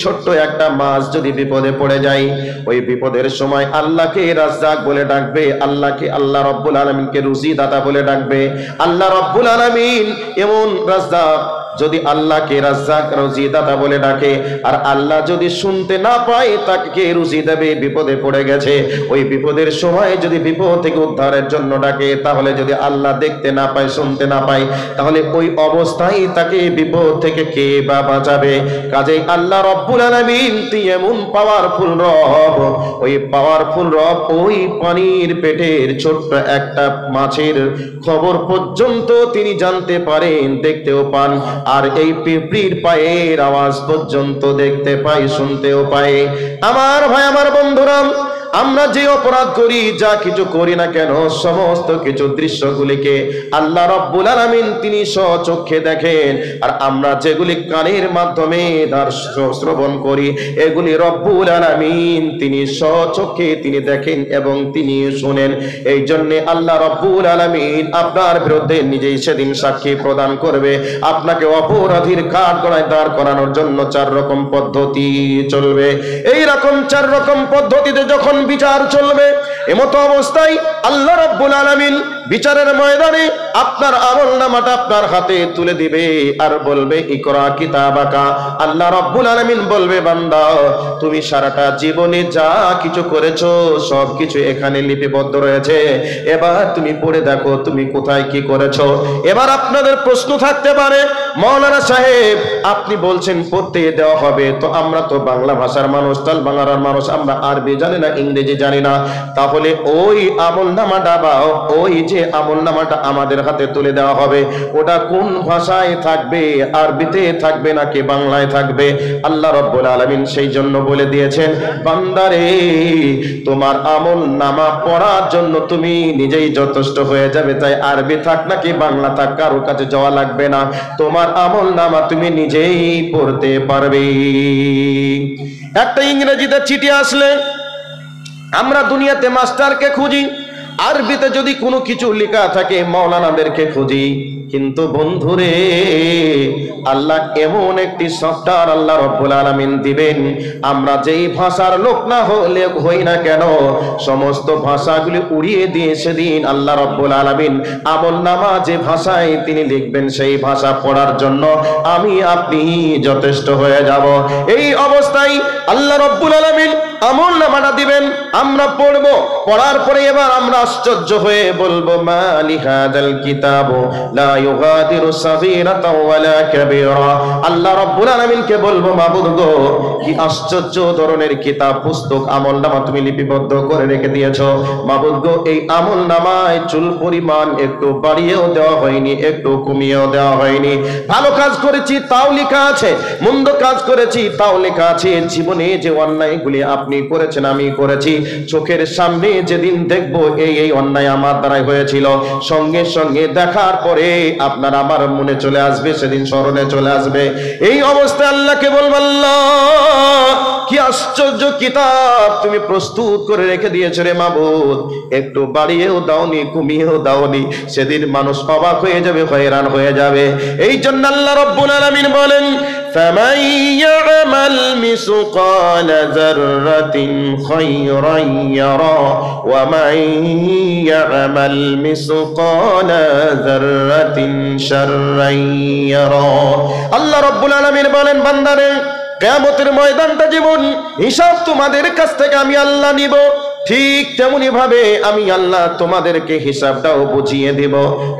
ছোট্ট একটা মাছ যদি বিপদে পড়ে যায়, ওই বিপদের সময় আল্লাহকে রাজ্জাক বলে ডাকবে, আল্লাহ রব্বুল আলামিনকে রুজি দাতা বলে ডাকবে। আল্লাহ রব্বুল আলামিন এমন রাজ্জাক যদি আল্লাহকে রাজ্জাক রুজিদাতা বলে ডাকে, আর আল্লাহ যদি শুনতে না পায় তাকে রুজি দেবে, বিপদে পড়ে গেছে, ওই বিপদের সময় যদি বিপদ থেকে উদ্ধারের জন্য ডাকে, তাহলে যদি আল্লাহ দেখতে না পায়, শুনতে না পায়, তাহলে ওই অবস্থায় তাকে বিপদ থেকে কে বা বাঁচাবে? কাজেই আল্লাহ রব্বুল আলামিন তিনি এমন পাওয়ারফুল রব, ওই পাওয়ারফুল রব ওই পানির পেটের ছোট্ট একটা মাছের খবর পর্যন্ত তিনি জানতে পারেন, দেখতেও পান, আর এই পিঁপড়ির পায়ের আওয়াজ পর্যন্ত দেখতে পায়, শুনতেও পায়। আমার ভাই, আমার বন্ধুরা, আমরা যে অপরাধ করি, যা কিছু করি না কেন, সমস্ত কিছু দৃশ্যগুলিকে আল্লাহ রব্বুল আলামিন তিনি স্বচক্ষে দেখেন। আর আমরা যেগুলি কানের মাধ্যমে তার শ্রবণ করি, এগুলি রব্বুল আলামিন তিনি স্বচক্ষে তিনি দেখেন এবং তিনি শুনেন। এই জন্য আল্লাহ রব্বুল আলামিন আপনার বিরুদ্ধে নিজেই সেদিন সাক্ষী প্রদান করবে। আপনাকে অপরাধীর কাঠগড়ায় দাঁড় করানোর জন্য 4 রকম পদ্ধতি চলবে। এই রকম 4 রকম পদ্ধতিতে যখন বিচার চলবে, এমতো অবস্থায় আল্লাহ রাব্বুল আলামিন বিচারের ময়দানে আপনার আমলনামাটা আপনার হাতে তুলে দিবে আর বলবে, ইকরা কিতাবাকা। আল্লাহ রাব্বুল আলামিন বলবে, বান্দা তুমি সারাটা জীবনে যা কিছু করেছো সব কিছু এখানে লিপিবদ্ধ রয়েছে, এবার তুমি পড়ে দেখো তুমি কোথায় কি করেছো। এবার আপনাদের প্রশ্ন থাকতে পারে, মাওলানা সাহেব আপনি বলছেন পড়তে দেওয়া হবে, তো আমরা তো বাংলা ভাষার মানুষ, তাল বাংলার মানুষ, আমরা আরবি জানি না, ইংরেজি জানি না, তাহলে ওই আমলনামাটা বা ওই যে আমলনামাটা আমাদের হাতে তুলে দেওয়া হবে, ওটা কোন ভাষায় থাকবে? আরবিতে থাকবে নাকি বাংলায় থাকবে? আল্লাহ রাব্বুল আলামিন সেই জন্য বলে দিয়েছেন, বান্দারে তোমার আমলনামা পড়ার জন্য তুমি নিজেই যথেষ্ট হয়ে যাবে, তাই আরবি থাক নাকি বাংলা থাক কারো কাছে যাওয়া লাগবে না, তোমার আমলনামা তুমি নিজেই পড়তে পারবে। একটা ইংরেজিতে চিঠি আসলে আমরা দুনিয়াতে মাস্টারকে খুঁজি, আরবিতে যদি কোনো কিছু লেখা থাকে মাওলানাদেরকে খুঁজি, কিন্তু বন্ধুরে আল্লাহ এমন একটি সফটওয়্যার আল্লাহ রাব্বুল আলামিন দিবেন, আমরা যেই ভাষার লোক না হলে হই না কেন, সমস্ত ভাষাগুলি উড়িয়ে দিয়ে সেদিন আল্লাহ রাব্বুল আলামিন আমলনামা যে ভাষায় তিনি লিখবেন সেই ভাষা পড়ার জন্য আমি আপনি যথেষ্ট হয়ে যাব। এই অবস্থায় আল্লাহ রাব্বুল আলামিন আমলনামাটা দিবেন, আমরা পড়ব, পড়ার পরে এবার আমরা আশ্চর্য হয়ে বলবো, মালি হাদাল কিতাবু লা ইউগাদিরু সাগীরাতাও ওয়ালা কাবীরা। আল্লাহ রাব্বুল আলামিনকে বলবো, মাবুদ গো কি আশ্চর্য ধরনের কিতাব, পুস্তক, আমলনামা তুমি লিপিবদ্ধ করে রেখে দিয়েছো। মাবুদ গো এই আমলনামায় চুল পরিমাণ একটু বাড়িয়েও দেওয়া হয়নি, একটু কমিয়েও দেওয়া হয়নি, ভালো কাজ করেছি তাও লেখা আছে, মন্দ কাজ করেছি তাও লেখা আছে। জীবনে যে অন্যায়গুলি আপনি করেছেন আমি করেছি, চোখের সামনে যেদিন দেখবো এই অন্যায় আমার দ্বারাই হয়েছিল, সঙ্গে সঙ্গে দেখার পরে আপনার আমার মনে চলে আসবে, সেদিন স্মরণে চলে আসবে। এই অবস্থায় আল্লাহকে বলবো, আল্লাহ কি আশ্চর্য কিতাব তুমি প্রস্তুত করে রেখে দিয়েছো রে মাবুদ, একটু বাড়িয়েও দাওনি কমিয়েও দাওনি। সেদিন মানুষ অবাক হয়ে যাবে, হয়রান হয়ে যাবে। এই জন্য আল্লাহ রাব্বুল আলামিন বলেন, فمن يعمل مثقال ذرة خيرا يره ومن يعمل مثقال ذرة شرا يره। আল্লাহ রাব্বুল আলামিন বলেন, বান্দারে কিয়ামতের ময়দানটা জীবন হিসাব তোমাদের কাছ থেকে আমি আল্লাহ নিব, ঠিক তেমনি ভাবে আমি আল্লাহ তোমাদেরকে হিসাবটাও বুঝিয়ে দেব।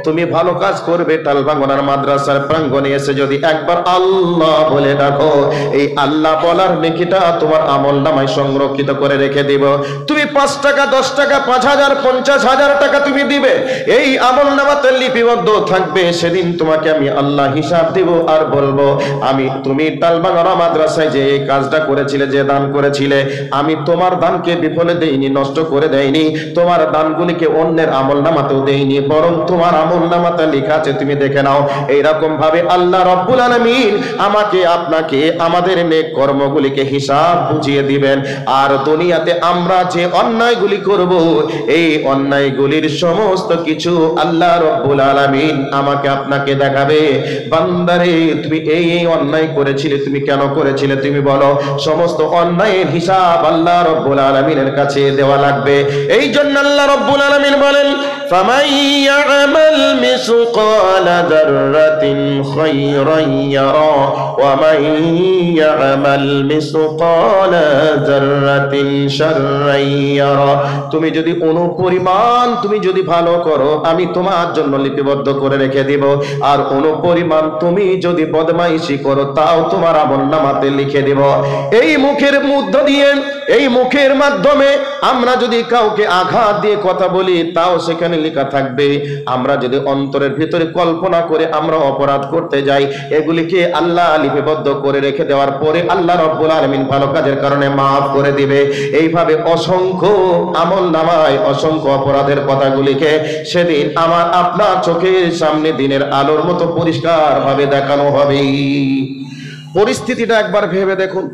তুমি ভালো কাজ করবে, টালভাঙ্গনার মাদ্রাসার প্রাঙ্গণে এসে যদি একবার আল্লাহ বলে ডাকো, এই আল্লাহ বলার নেকিটা তোমার আমলনামায় সংরক্ষিত করে রেখে দিব। তুমি 5 টাকা 10 টাকা 5,000 50,000 টাকা তুমি দিবে, এই আমলনামাতে লিপিবদ্ধ থাকবে। সেদিন তোমাকে আমি আল্লাহ হিসাব দেব আর বলবো, আমি তুমি টালভাঙ্গনা মাদ্রাসায় যে এই কাজটা করেছিলে, যে দান করেছিলে, আমি তোমার দানকে বিফলে দেইনি, নষ্ট করে দেয়নি, তোমার দানগুলিকে অন্যের আমলনামাতেও দেয়নি, বরং তোমার আমলনামাতে লেখা আছে, তুমি দেখে নাও। এইরকম ভাবে আল্লাহ রাব্বুল আলামিন আমাকে আপনাকে আমাদের নেক কর্মগুলিকে হিসাব বুঝিয়ে দিবেন। আর দুনিয়াতে আমরা যে অন্যায়গুলি করব, এই অন্যায়গুলির সমস্ত কিছু আল্লাহ রাব্বুল আলামিন আমাকে আপনাকে দেখাবে, বান্দারে তুমি এই অন্যায় করেছিলে, তুমি কেন করেছিলে তুমি বলো। সমস্ত অন্যায়ের হিসাব আল্লাহ রাব্বুল আলামিনের কাছে দেওয়া লাগবে। এই জন্য আল্লাহ রাব্বুল আলামিন বলেন, ফামান ইয়া'মাল মিসকালা যাররাতিন খায়রান ইয়ারা ওয়া মান ইয়া'মাল মিসকালা যাররাতিন শাররান ইয়ারা। তুমি যদি অনুপরিমাণ তুমি যদি ভালো করো, আমি তোমার জন্য লিপিবদ্ধ করে রেখে দিব, আর অনুপরিমাণ তুমি যদি বদমাইশি করো, তাও তোমার আমলনামাতে লিখে দিব। এই মুখের মধ্য দিয়ে, এই মুখের মাধ্যমে আমরা যদি কাউকে আঘাত দিয়ে কথা বলি, তাও সেখানে লেখা থাকবে। আমরা যদি অন্তরের ভিতরে কল্পনা করে আমরা অপরাধ করতে যাই, এগুলিকে আল্লাহ লিপিবদ্ধ করে রেখে দেওয়ার পরে আল্লাহ রাব্বুল আলামিন ভালো কাজের কারণে মাফ করে দিবে। এইভাবে অসংখ্য আমলনামায় অসংখ্য অপরাধের কথাগুলিকে সেদিন আমার আপনার চোখের সামনে দিনের আলোর মতো পরিষ্কার ভাবে দেখানো হবে। পরিস্থিতিটা একবার ভেবে দেখুন,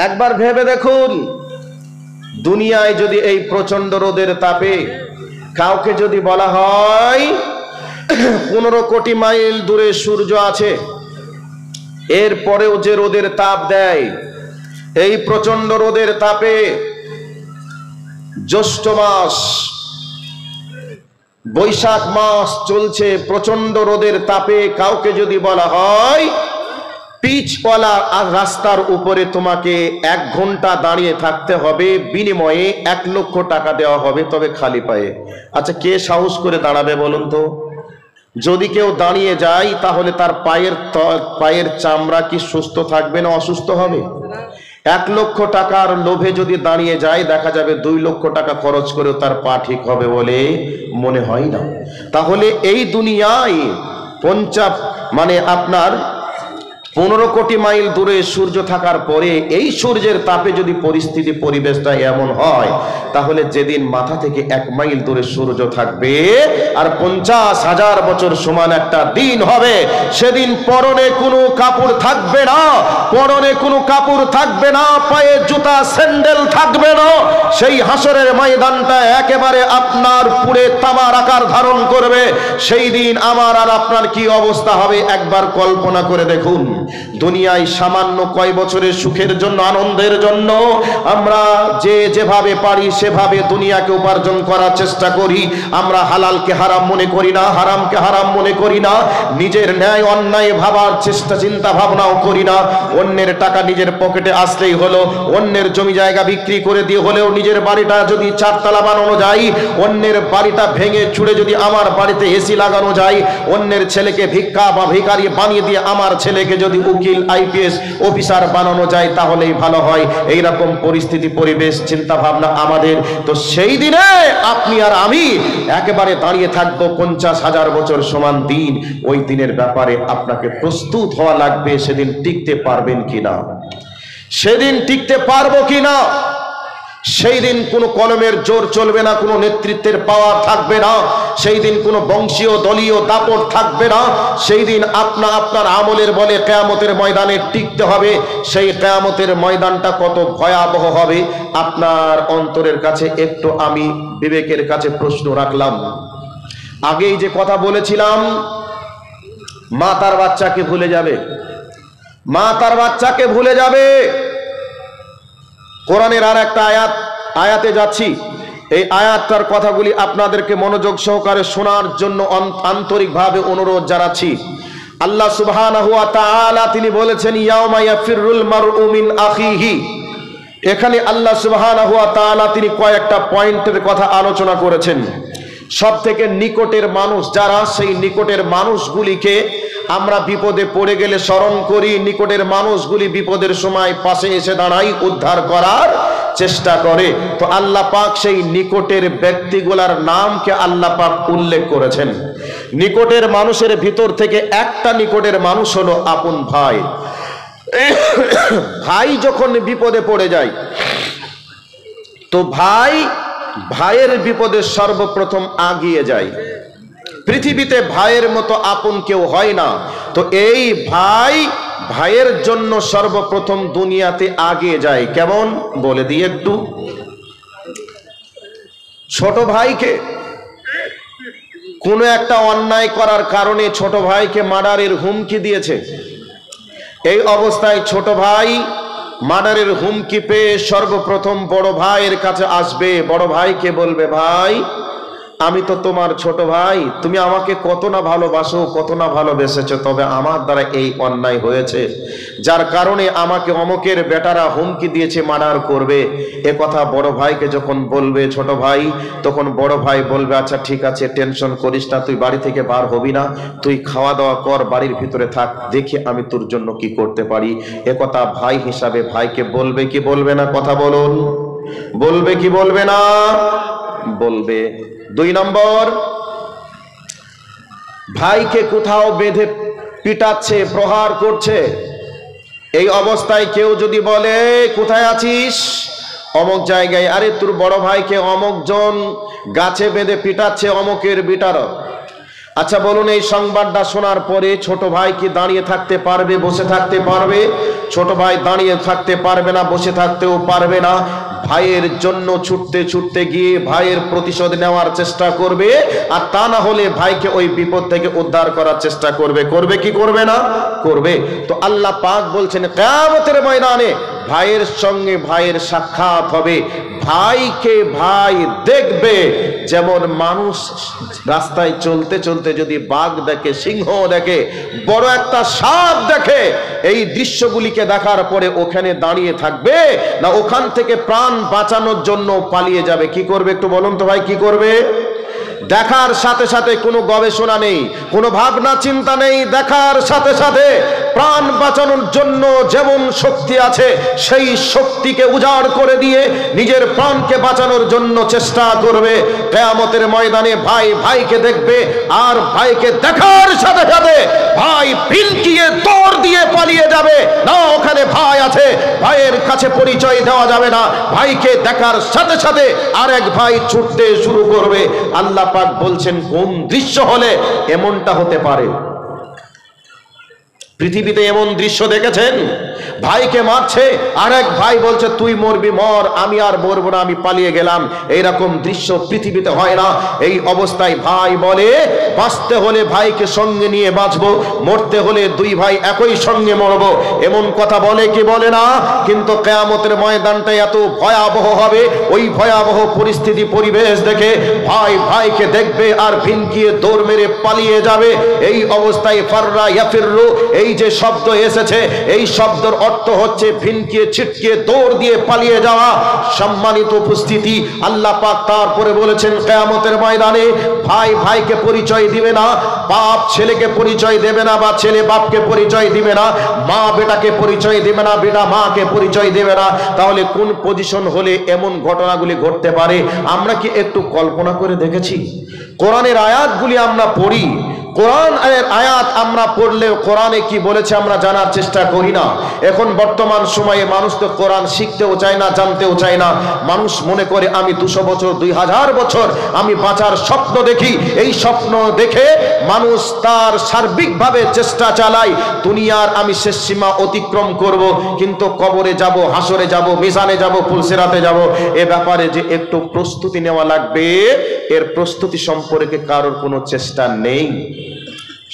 একবার ভেবে দেখুন, দুনিয়ায় যদি এই প্রচন্ড রোদের তাপে কাউকে যদি বলা হয় 15 কোটি মাইল দূরে সূর্য আছে, এরপরেও যে রোদের তাপ দেয়, এই প্রচন্ড রোদের তাপে জ্যৈষ্ঠ মাস বৈশাখ মাস চলছে, প্রচন্ড রোদের তাপে কাউকে যদি বলা হয় পিচওয়ালা রাস্তার উপরে তোমাকে 1 ঘন্টা দাঁড়িয়ে থাকতে হবে, বিনিময়ে 1 লক্ষ টাকা দেওয়া হবে, তবে খালি পায়ে। আচ্ছা, কে সাহস করে দাঁড়াবে বলুন তো? যদি কেউ দাঁড়িয়ে যায়, তাহলে তার পায়ের চামড়া কি সুস্থ থাকবে না অসুস্থ হবে? 1 লক্ষ টাকার লোভে যদি দাঁড়িয়ে যায়, দেখা যাবে 2 লক্ষ টাকা খরচ করেও তার পা ঠিক হবে বলে মনে হয় না। তাহলে এই দুনিয়ায় আপনার 15 কোটি মাইল দূরে সূর্য থাকার পরে এই সূর্যের তাপে যদি পরিস্থিতি পরিবেশটা এমন হয়, তাহলে যেদিন মাথা থেকে 1 মাইল দূরে সূর্য থাকবে আর 50,000 বছর সমান একটা দিন হবে, সেদিন পরনে কোনো কাপড় থাকবে না, পরনে কোনো কাপড় থাকবে না, পায়ে জুতা স্যান্ডেল থাকবে না। সেই হাসরের ময়দানটা একেবারে আপনার পুরে তামার আকার ধারণ করবে। সেই দিন আমার আর আপনার কি অবস্থা হবে একবার কল্পনা করে দেখুন। দুনিয়ায় সামান্য কয় বছরের সুখের জন্য, আনন্দের জন্য আমরা যেভাবে পারি সেভাবে দুনিয়াকে উপার্জন করার চেষ্টা করি। আমরা হালালকে হারাম মনে করি না, হারামকে হারাম মনে করি না, নিজের ন্যায় অন্যায় ভাবার চিন্তা ভাবনাও করি না। অন্যের টাকা নিজের পকেটে আসলেই হলো, অন্যের জমি জায়গা বিক্রি করে দিয়ে হলেও নিজের বাড়িটা যদি 4 তলা বানানো যায়, অন্যের বাড়িটা ভেঙে চুড়ে যদি আমার বাড়িতে এসি লাগানো যায়, অন্যের ছেলেকে ভিক্ষা বা ভিখারি বানিয়ে দিয়ে আমার ছেলেকে যদি উকিল আইপিএস অফিসার বানানো যায়, তাহলেই ভালো হয়। এইরকম পরিস্থিতি পরিবেশ চিন্তা ভাবনা আমাদের। তো সেই দিনে আপনি আর আমি একেবারে দাঁড়িয়ে থাকবো 50,000 বছর সমান দিন। ওই দিনের ব্যাপারে আপনাকে প্রস্তুত হওয়া লাগবে। সেদিন টিকতে পারবেন কিনা, সেদিন টিকতে পারবো কিনা। সেই দিন কোনো কলমের জোর চলবে না, কোনো নেতৃত্বের পাওয়ার থাকবে না, সেই দিন কোনো বংশীয় দলীয় দাপট থাকবে না। সেই দিন আপনার আমলের বলে কিয়ামতের ময়দানে টিকতে হবে। সেই কিয়ামতের ময়দানটা কত ভয়াবহ হবে আপনার অন্তরের কাছে একটু আমি বিবেকের কাছে প্রশ্ন রাখলাম। আগেই যে কথা বলেছিলাম, মা তার বাচ্চাকে ভুলে যাবে, মা তার বাচ্চাকে ভুলে যাবে। কোরআনের আর একটা আয়াতে যাচ্ছি, এই আয়াতটার কথাগুলি আপনাদেরকে মনোযোগ সহকারে শোনার জন্য আন্তরিকভাবে অনুরোধ জানাচ্ছি। আল্লাহ সুবহানাহু ওয়া তাআলা তিনি বলেছেন, ইয়াউমা ইয়াফিরুল মারউ মিন আখিহি। এখানে আল্লাহ সুবহানাহু ওয়া তাআলা তিনি কয়েকটা পয়েন্টের কথা আলোচনা করেছেন। সব থেকে নিকটের মানুষ যারা, সেই নিকটের মানুষগুলিকে আমরা বিপদে পড়ে গেলে স্মরণ করি, নিকটের মানুষগুলি বিপদের সময় পাশে এসে দাঁড়াই, উদ্ধার করার চেষ্টা করে। তো আল্লাহ পাক সেই নিকটের ব্যক্তিগুলার নামকে আল্লাহ পাক উল্লেখ করেছেন। নিকটের মানুষের ভিতর থেকে একটা নিকটের মানুষ হলো আপন ভাই। ভাই যখন বিপদে পড়ে যায়, তো ভাইয়ের বিপদে সর্বপ্রথম আগিয়ে যায়। পৃথিবীতে ভাইয়ের মতো আপন কেউ হয় না। তো এই ভাইয়ের জন্য সর্বপ্রথম দুনিয়াতে আগিয়ে যায়। কেমন বলে দিয়ে একটু, ছোট ভাইকে কোনো একটা অন্যায় করার কারণে ছোট ভাইকে মার্ডারের হুমকি দিয়েছে। এই অবস্থায় ছোট ভাই মার্ডারের হুমকি পেয়ে সর্বপ্রথম বড় ভাইয়ের কাছে আসবে, বড় ভাইকে বলবে, ভাই আমি তো তোমার ছোট ভাই, তুমি আমাকে কত না ভালোবাসো, কত না ভালোবেসেছো, তবে আমার দ্বারা এই অন্যায় হয়েছে, যার কারণে আমাকে অমুকের বেটারা হুমকি দিয়েছে মার্ডার করবে। এ কথা বড় ভাইকে যখন বলবে ছোট ভাই, তখন বড় ভাই বলবে, আচ্ছা ঠিক আছে, টেনশন করিস না, তুই বাড়ি থেকে বার হবি না, তুই খাওয়া দাওয়া কর, বাড়ির ভিতরে থাক, দেখি আমি তোর জন্য কি করতে পারি। এ কথা ভাই হিসাবে ভাইকে বলবে কি বলবে না? কথা বলুন, বলবে কি বলবে না? বলবে। 2 নম্বর, ভাইকে কোথাও বেঁধে পিটাচ্ছে, প্রহার করছে, এই অবস্থায় কেউ যদি বলে, কোথায় আছিস? অমুক জায়গায়। আরে তোর বড় ভাইকে অমুক জন গাছে বেঁধে পিটাচ্ছে, অমুকের বিটার। আচ্ছা বলুন, এই সংবাদটা শোনার পরে ছোট ভাই কি দাঁড়িয়ে থাকতে পারবে, বসে থাকতে পারবে? ছোট ভাই দাঁড়িয়ে থাকতে পারবে না, বসে থাকতেও পারবে না। ভাইয়ের জন্য ছুটতে ছুটতে গিয়ে ভাইয়ের প্রতিশোধ নেওয়ার চেষ্টা করবে, আর তা না হলে ভাইকে ওই বিপদ থেকে উদ্ধার করার চেষ্টা করবে। করবে কি করবে না? করবে। তো আল্লাহ পাক বলছেন, কিয়ামতের ময়দানে ভাইয়ের সঙ্গে ভাইয়ের সাক্ষাৎ হবে, ভাইকে ভাই দেখবে। যেমন মানুষ রাস্তায় চলতে চলতে যদি বাঘ দেখে, সিংহ দেখে, বড় একটা সাপ দেখে, এই দৃশ্যগুলিকে দেখার পরে ওখানে দাঁড়িয়ে থাকবে না ওখান থেকে প্রাণ বাঁচানোর জন্য পালিয়ে যাবে? কি করবে একটু বলুন তো ভাই, কি করবে? দেখার সাথে সাথে কোনো গবেষণা নেই, কোনো ভাবনা চিন্তা নেই, দেখার সাথে সাথে প্রাণ বাঁচানোর জন্য যেমন শক্তি আছে সেই শক্তিকে উজাড় করে দিয়ে নিজের প্রাণকে বাঁচানোর জন্য চেষ্টা করবে। কিয়ামতের ময়দানে ভাই ভাইকে দেখবে, আর ভাইকে দেখার সাথে সাথে ভাই ভিলকিয়ে দৌড় দিয়ে পালিয়ে যাবে। না, ওখানে ভাই আছে, ভাইয়ের কাছে পরিচয় দেওয়া যাবে না। ভাইকে দেখার সাথে সাথে আরেক ভাই ছুটতে শুরু করবে। আল্লাহ পাক বলছেন, কোন দৃশ্য হলে এমনটা হতে পারে? পৃথিবীতে এমন দৃশ্য দেখেছেন? ভাইকে মারছে, আরেক ভাই বলছে তুই মরবি, মর, আমি আর মরবো না, আমি পালিয়ে গেলাম। এইরকম দৃশ্য পৃথিবীতে হয় না। এই অবস্থায় ভাই বলে, বাঁচতে হলে ভাইকে সঙ্গে নিয়ে বাঁচবো, মরতে হলে দুই ভাই একই সঙ্গে মরবো। এমন কথা বলে কি বলে না? কিন্তু কিয়ামতের ময়দানটা এত ভয়াবহ হবে, ওই ভয়াবহ পরিস্থিতি পরিবেশ দেখে ভাই ভাইকে দেখবে আর ভিনকিয়ে দৌড় মেরে পালিয়ে যাবে। এই অবস্থায় ফাররা ইয়াফিরু, এই যে শব্দ এসেছে, এই শব্দের অর্থ হচ্ছে ভিনকিয়ে ছিটকিয়ে দৌড় দিয়ে পালিয়ে যাওয়া। সম্মানিত উপস্থিতি, আল্লাহ পাক তারপরে বলেছেন, কিয়ামতের ময়দানে ভাই ভাইকে পরিচয় দিবে না, বাপ ছেলেকে পরিচয় দেবে না, বা ছেলে বাপকে পরিচয় দিবে না, মা বেটাকে পরিচয় দিবে না, বেটা মাকে পরিচয় দেবে না। তাহলে কোন পজিশন হলে এমন ঘটনাগুলি ঘটতে পারে আমরা কি একটু কল্পনা করে দেখেছি? কোরআনের আয়াতগুলি আমরা পড়ি, কোরআনের আয়াত আমরা পড়লেও কোরআনে কি বলেছে আমরা জানার চেষ্টা করি না। এখন বর্তমান সময়ে মানুষ তো কোরআন শিখতেও চায় না, জানতেও চায় না। মানুষ মনে করে আমি 200 বছর 2000 বছর আমি বাঁচার স্বপ্ন দেখি। এই স্বপ্ন দেখে মানুষ তার সার্বিকভাবে চেষ্টা চালায়, দুনিয়ার আমি শেষ সীমা অতিক্রম করব, কিন্তু কবরে যাব, হাসরে যাব, মিজানে যাব, পুলসিরাতে যাব, এ ব্যাপারে যে একটু প্রস্তুতি নেওয়া লাগবে, এর প্রস্তুতি সম্পর্কে কারোর কোনো চেষ্টা নেই।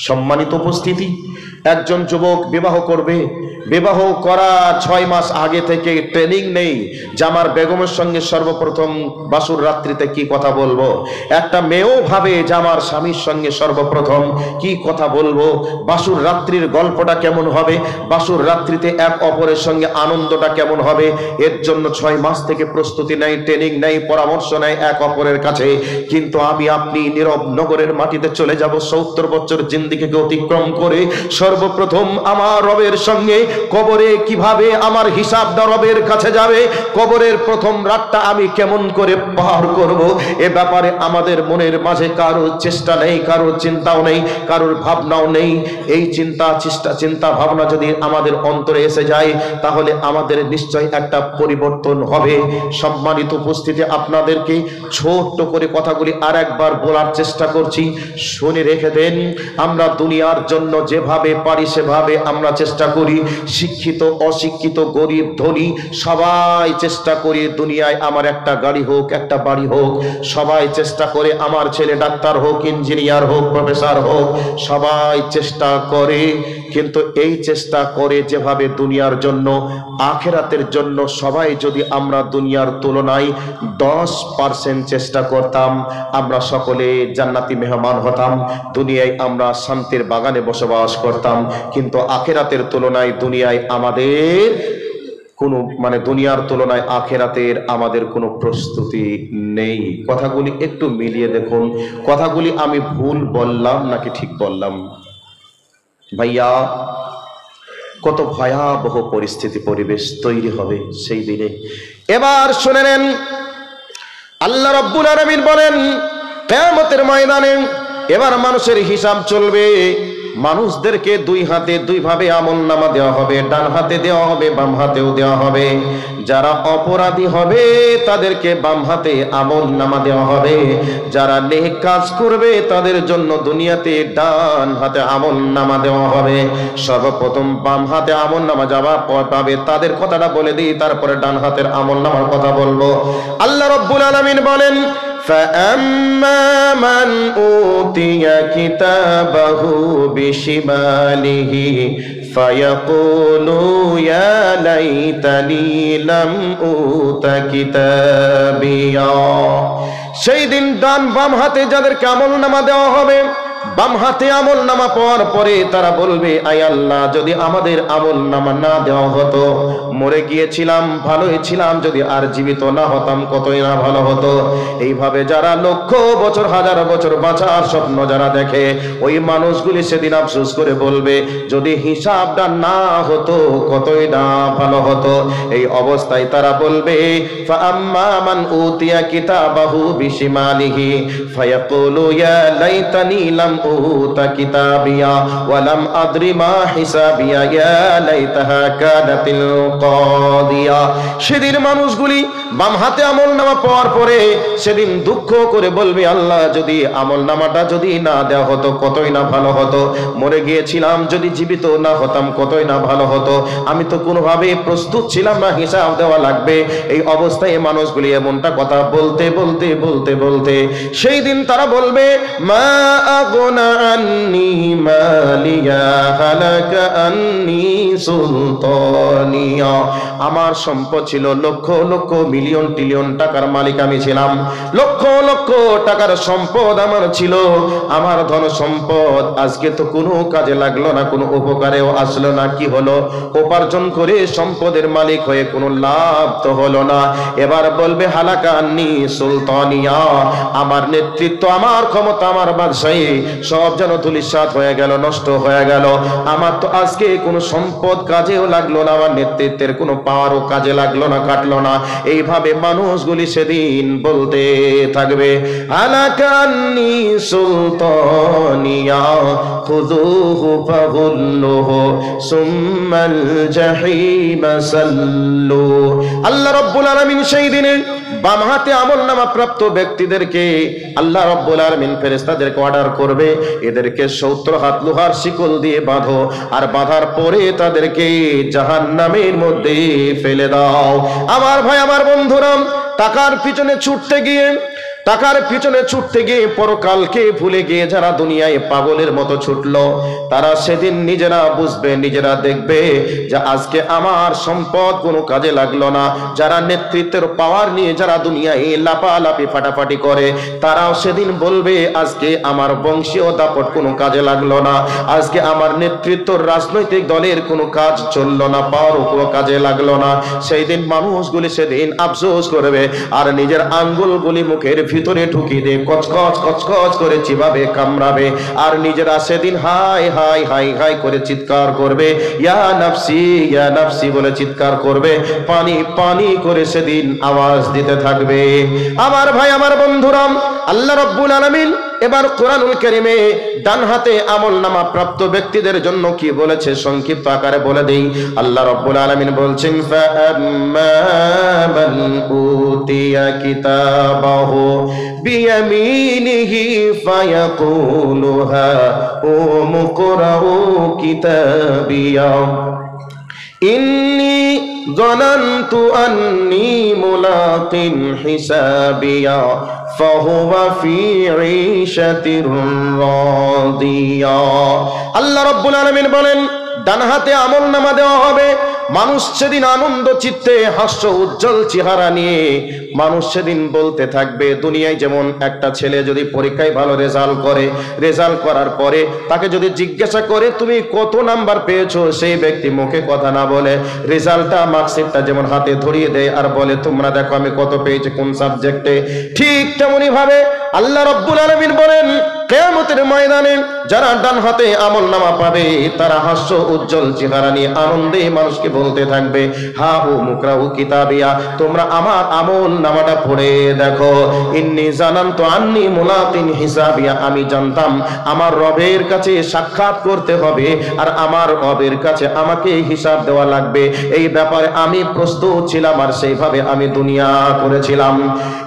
সম্মানিত উপস্থিতি, একজন যুবক বিবাহ করবে, বিবাহ করা 6 মাস আগে থেকে ট্রেনিং নেই যে আমার বেগমের সঙ্গে সর্বপ্রথম বাসুর রাত্রিতে কি কথা বলবো। একটা মেয়েও ভাবে যে আমার স্বামীর সঙ্গে সর্বপ্রথম কি কথা বলবো, বাসুর রাত্রির গল্পটা কেমন হবে, বাসুর রাত্রিতে এক অপরের সঙ্গে আনন্দটা কেমন হবে। এর জন্য 6 মাস থেকে প্রস্তুতি নেই, ট্রেনিং নেই, পরামর্শ নেই এক অপরের কাছে। কিন্তু আমি আপনি নীরব নগরের মাটিতে চলে যাব 70 বছর জিন্দেগিকে অতিক্রম করে, সর্বপ্রথম আমার রবের সঙ্গে কবরে কিভাবে আমার হিসাবটা রবের কাছে যাবে, কবরের প্রথম রাতটা আমি কেমন করে পার করব, এ ব্যাপারে আমাদের মনের মাঝে কারোর চেষ্টা নেই, কারোর চিন্তাও নেই, কারোর ভাবনাও নেই। এই চিন্তা ভাবনা যদি আমাদের অন্তরে এসে যায় তাহলে আমাদের নিশ্চয় একটা পরিবর্তন হবে। সম্মানিত উপস্থিতি, আপনাদেরকে ছোট্ট করে কথাগুলি আর একবার বলার চেষ্টা করছি, শুনে রেখে দেন। আমরা দুনিয়ার জন্য যেভাবে পারি সেভাবে আমরা চেষ্টা করি, শিক্ষিত অশিক্ষিত গরিব ধনী সবাই চেষ্টা করে দুনিয়ায় আমার একটা গাড়ি হোক একটা বাড়ি হোক, সবাই চেষ্টা করে আমার ছেলে ডাক্তার হোক ইঞ্জিনিয়ার হোক প্রফেসর হোক, সবাই চেষ্টা করে। কিন্তু এই চেষ্টা করে যেভাবে দুনিয়ার জন্য আখিরাতের জন্য সবাই যদি আমরা দুনিয়ার তুলনায় 10% চেষ্টা করতাম, আমরা সকলে জান্নাতি মেহমান হতাম, দুনিয়ায় আমরা শান্তির বাগানে বসবাস করতাম। কিন্তু আখিরাতের তুলনায় দুনিয়ায় আমাদের কোনো দুনিয়ার তুলনায় আখিরাতের আমাদের কোনো প্রস্তুতি নেই। কথাগুলি একটু মিলিয়ে দেখুন, কথাগুলি আমি ভুল বললাম নাকি ঠিক বললাম? ভাইয়া, কত ভয়াবহ পরিস্থিতি পরিবেশ তৈরি হবে সেই দিনে। এবার শুনে নেন, আল্লাহ রাব্বুল আলামিন বলেন কিয়ামতের ময়দানে এবার মানুষের হিসাব চলবে। মানুষদেরকে দুই হাতে দুই ভাবে আমলনামা দেওয়া হবে, ডান হাতে দেওয়া হবে, বাম হাতেও দেওয়া হবে। যারা অপরাধী হবে তাদেরকে বাম হাতে আমলনামা দেওয়া হবে, যারা নেক কাজ করবে তাদের জন্য দুনিয়াতে ডান হাতে আমলনামা দেওয়া হবে। সর্বপ্রথম বাম হাতে আমলনামা যারা পাবে তাদের কথাটা বলে দিই, তারপরে ডান হাতের আমলনামার কথা বলবো। আল্লাহ রাব্বুল আলামিন বলেন فَأَمَّا مَنْ أُوتِيَ كِتَابَهُ بِشِمَالِهِ فَيَقُولُ يَا لَيْتَنِي لَمْ أُوتَ كِتَابِيَهْ। সেই দিন ডান বাম হাতে যাদেরকে আমলনামা দেওয়া হবে, বাম হাতে আমলনামা পাওয়ার পরে তারা বলবে আয় আল্লাহ, যদি আমাদের আমলনামা না দেওয়া হতো, মরে গিয়েছিলাম ভালোই ছিলাম, যদি আর জীবিত না হতাম কতই না ভালো হতো। এইভাবে যারা লক্ষ বছর হাজার বছর বাঁচার স্বপ্ন যারা দেখে, ওই মানুষগুলি সেদিন আফসোস করে বলবে যদি হিসাবটা না হতো কতই না ভালো হতো। এই অবস্থায় তারা বলবে ফাআম্মা মান উতিয়া কিতাবাহু বিশিমালিহি ফায়াকুলু ইয়া লাইতানি লাম উতা কিতাবিয়া ওয়া লাম আদরি মা হিসাবিয়া ইয়া লাইতাহা কানাতিল কাদিয়া। সেদিন মানুষগুলি বাম হাতে আমলনামা পাওয়ার পরে সেদিন দুঃখ করে বলবে আল্লাহ, যদি আমলনামাটা যদি না দেওয়া হতো কতই না ভালো হতো, মরে গিয়েছিলাম, যদি জীবিত না হতাম কতই না ভালো হতো, আমি তো কোনোভাবে প্রস্তুত ছিলাম না হিসাব দেওয়া লাগবে। এই অবস্থায় মানুষগুলি এমনটা কথা বলতে বলতে বলতে বলতে সেই দিন তারা বলবে মা আগনা আন্নি মালিয়া হালাকা আন্নি সুলতানিয়া। আমার সম্পদ ছিল লক্ষ লক্ষ মিলিয়ন ট্রিলিয়ন টাকার মালিক আমি ছিলাম, লক্ষ লক্ষ টাকার সম্পদ আমার ছিল, আমার ধন সম্পদ আজকে তো কোনো কাজে লাগলো না, কোনো উপকারেও আসলো না। কি হলো? উপার্জন করে সম্পদের মালিক হয়ে কোনো লাভ তো হলো না। এবার বলবে হালাকা আন্নি সুলতানিয়া, আমার নেতৃত্ব, আমার ক্ষমতা, আমার বাদশাহী সব যেন ধূলিসাৎ হয়ে গেল, নষ্ট হয়ে গেল। আমার তো আজকে কোনো সম্পদ কাজেও লাগলো না, আমার নেতৃত্বের কোনো পাওয়ারও কাজে লাগলো না, কাটলো না। এইভাবে মানুষগুলি সেদিন বলতে থাকবে হালাকা আন্নি সুলতানিয়া খুযুহু ফাগুল্লুহু সুম্মাল জাহিম সাল্লু। আল্লাহ রাব্বুল আলামিন সেই দিনে বাম হাতে আমলনামা প্রাপ্ত ব্যক্তিদেরকে আল্লাহ রাব্বুল আলামিন ফেরেশতাদেরকে অর্ডার করবে এদেরকে 70 হাত লোহার শিকল দিয়ে বাঁধো, আর বাঁধার পরে তাদেরকে জাহান্নামের মধ্যে ফেলে দাও। আমার ভাই, আমার বন্ধুরা, টাকার পিছনে ছুটতে গিয়ে পরকালকে ভুলে গিয়ে যারা দুনিয়ায় পাগলের মতো ছুটলো, তারা সেদিন নিজেরা বুঝবে, নিজেরা দেখবে যে আজকে আমার সম্পদ কোনো কাজে লাগলো না। যারা নেতৃত্বের পাওয়ার নিয়ে যারা দুনিয়ায় লাপালাপি ফাটাফাটি করে, তারাও সেদিন বলবে আজকে আমার বংশীয় দাপট কোনো কাজে লাগলো না, আজকে আমার নেতৃত্ব রাজনৈতিক দলের কোনো কাজ চললো না, পাওয়ারও কোনো কাজে লাগলো না। সেই দিন মানুষগুলি সেদিন আফসোস করবে আর নিজের আঙ্গুলগুলি মুখের ভিতরে ঢুকিয়ে দিয়ে কচকচ কচকচ করে চিবাবে, কামড়াবে, আর নিজেরা সেদিন হাই হাই হাই হাই করে চিৎকার করবে, ইয়া নাফসি বলে চিৎকার করবে, পানি পানি করে সেদিন আওয়াজ দিতে থাকবে। আমার ভাই, আমার বন্ধুরা, আল্লাহ রাব্বুল আলামিন এবার কোরআনুল কারীমে ডান হাতে আমলনামা প্রাপ্ত ব্যক্তিদের জন্য কি বলেছে সংক্ষিপ্ত আকারে বলে দেই। আল্লাহ রাব্বুল আলামিন বলছেন ফাআম্মা মান উতিয়া কিতাবাহু বিয়ামিনিহি ফায়াকুলু হা উমকুরাউ কিতাবিয়া। ইন্নী যানানতু আন্নী মুলাকিন হিসাবিয়া ফাহুয়া ফি ঈশাতির রাদিয়া। আল্লাহ রাব্বুল আলামিন বলেন, ডান হাতে আমলনামা দেওয়া হবে। মানুষ সেদিন আনন্দ চিত্তে হাস্য উজ্জ্বল চেহারা নিয়ে মানুষ সেদিন বলতে থাকবে, দুনিয়ায় যেমন একটা ছেলে যদি পরীক্ষায় ভালো রেজাল্ট করে, রেজাল্ট করার পরে তাকে যদি জিজ্ঞাসা করে তুমি কত নাম্বার পেয়েছো, সেই ব্যক্তি মুখে কথা না বলে রেজাল্টটা মার্কশিটটা যেমন হাতে ধরিয়ে দেয় আর বলে তোমরা দেখো আমি কত পেয়েছি কোন সাবজেক্টে। ঠিক তেমনি ভাবে আল্লাহ রাব্বুল আলামিন বলেন, কিয়ামতের ময়দানে যারা ডান হাতে আমলনামা পাবে তারা হাস্য উজ্জ্বল চেহারা নিয়ে আনন্দে মানুষকে বলতে থাকবে, হা হু মুকরাহু কিতাবিয়া, তোমরা আমার আমলনামাটা পড়ে দেখো। ইন্নী জানানতু আন্নী মুলাকিন হিসাবিয়া, আমি জানতাম আমার রবের কাছে সাক্ষাৎ করতে হবে আর আমার রবের কাছে আমাকে হিসাব দেওয়া লাগবে, এই ব্যাপারে আমি প্রস্তুত ছিলাম আর সেইভাবে আমি দুনিয়া করেছিলাম।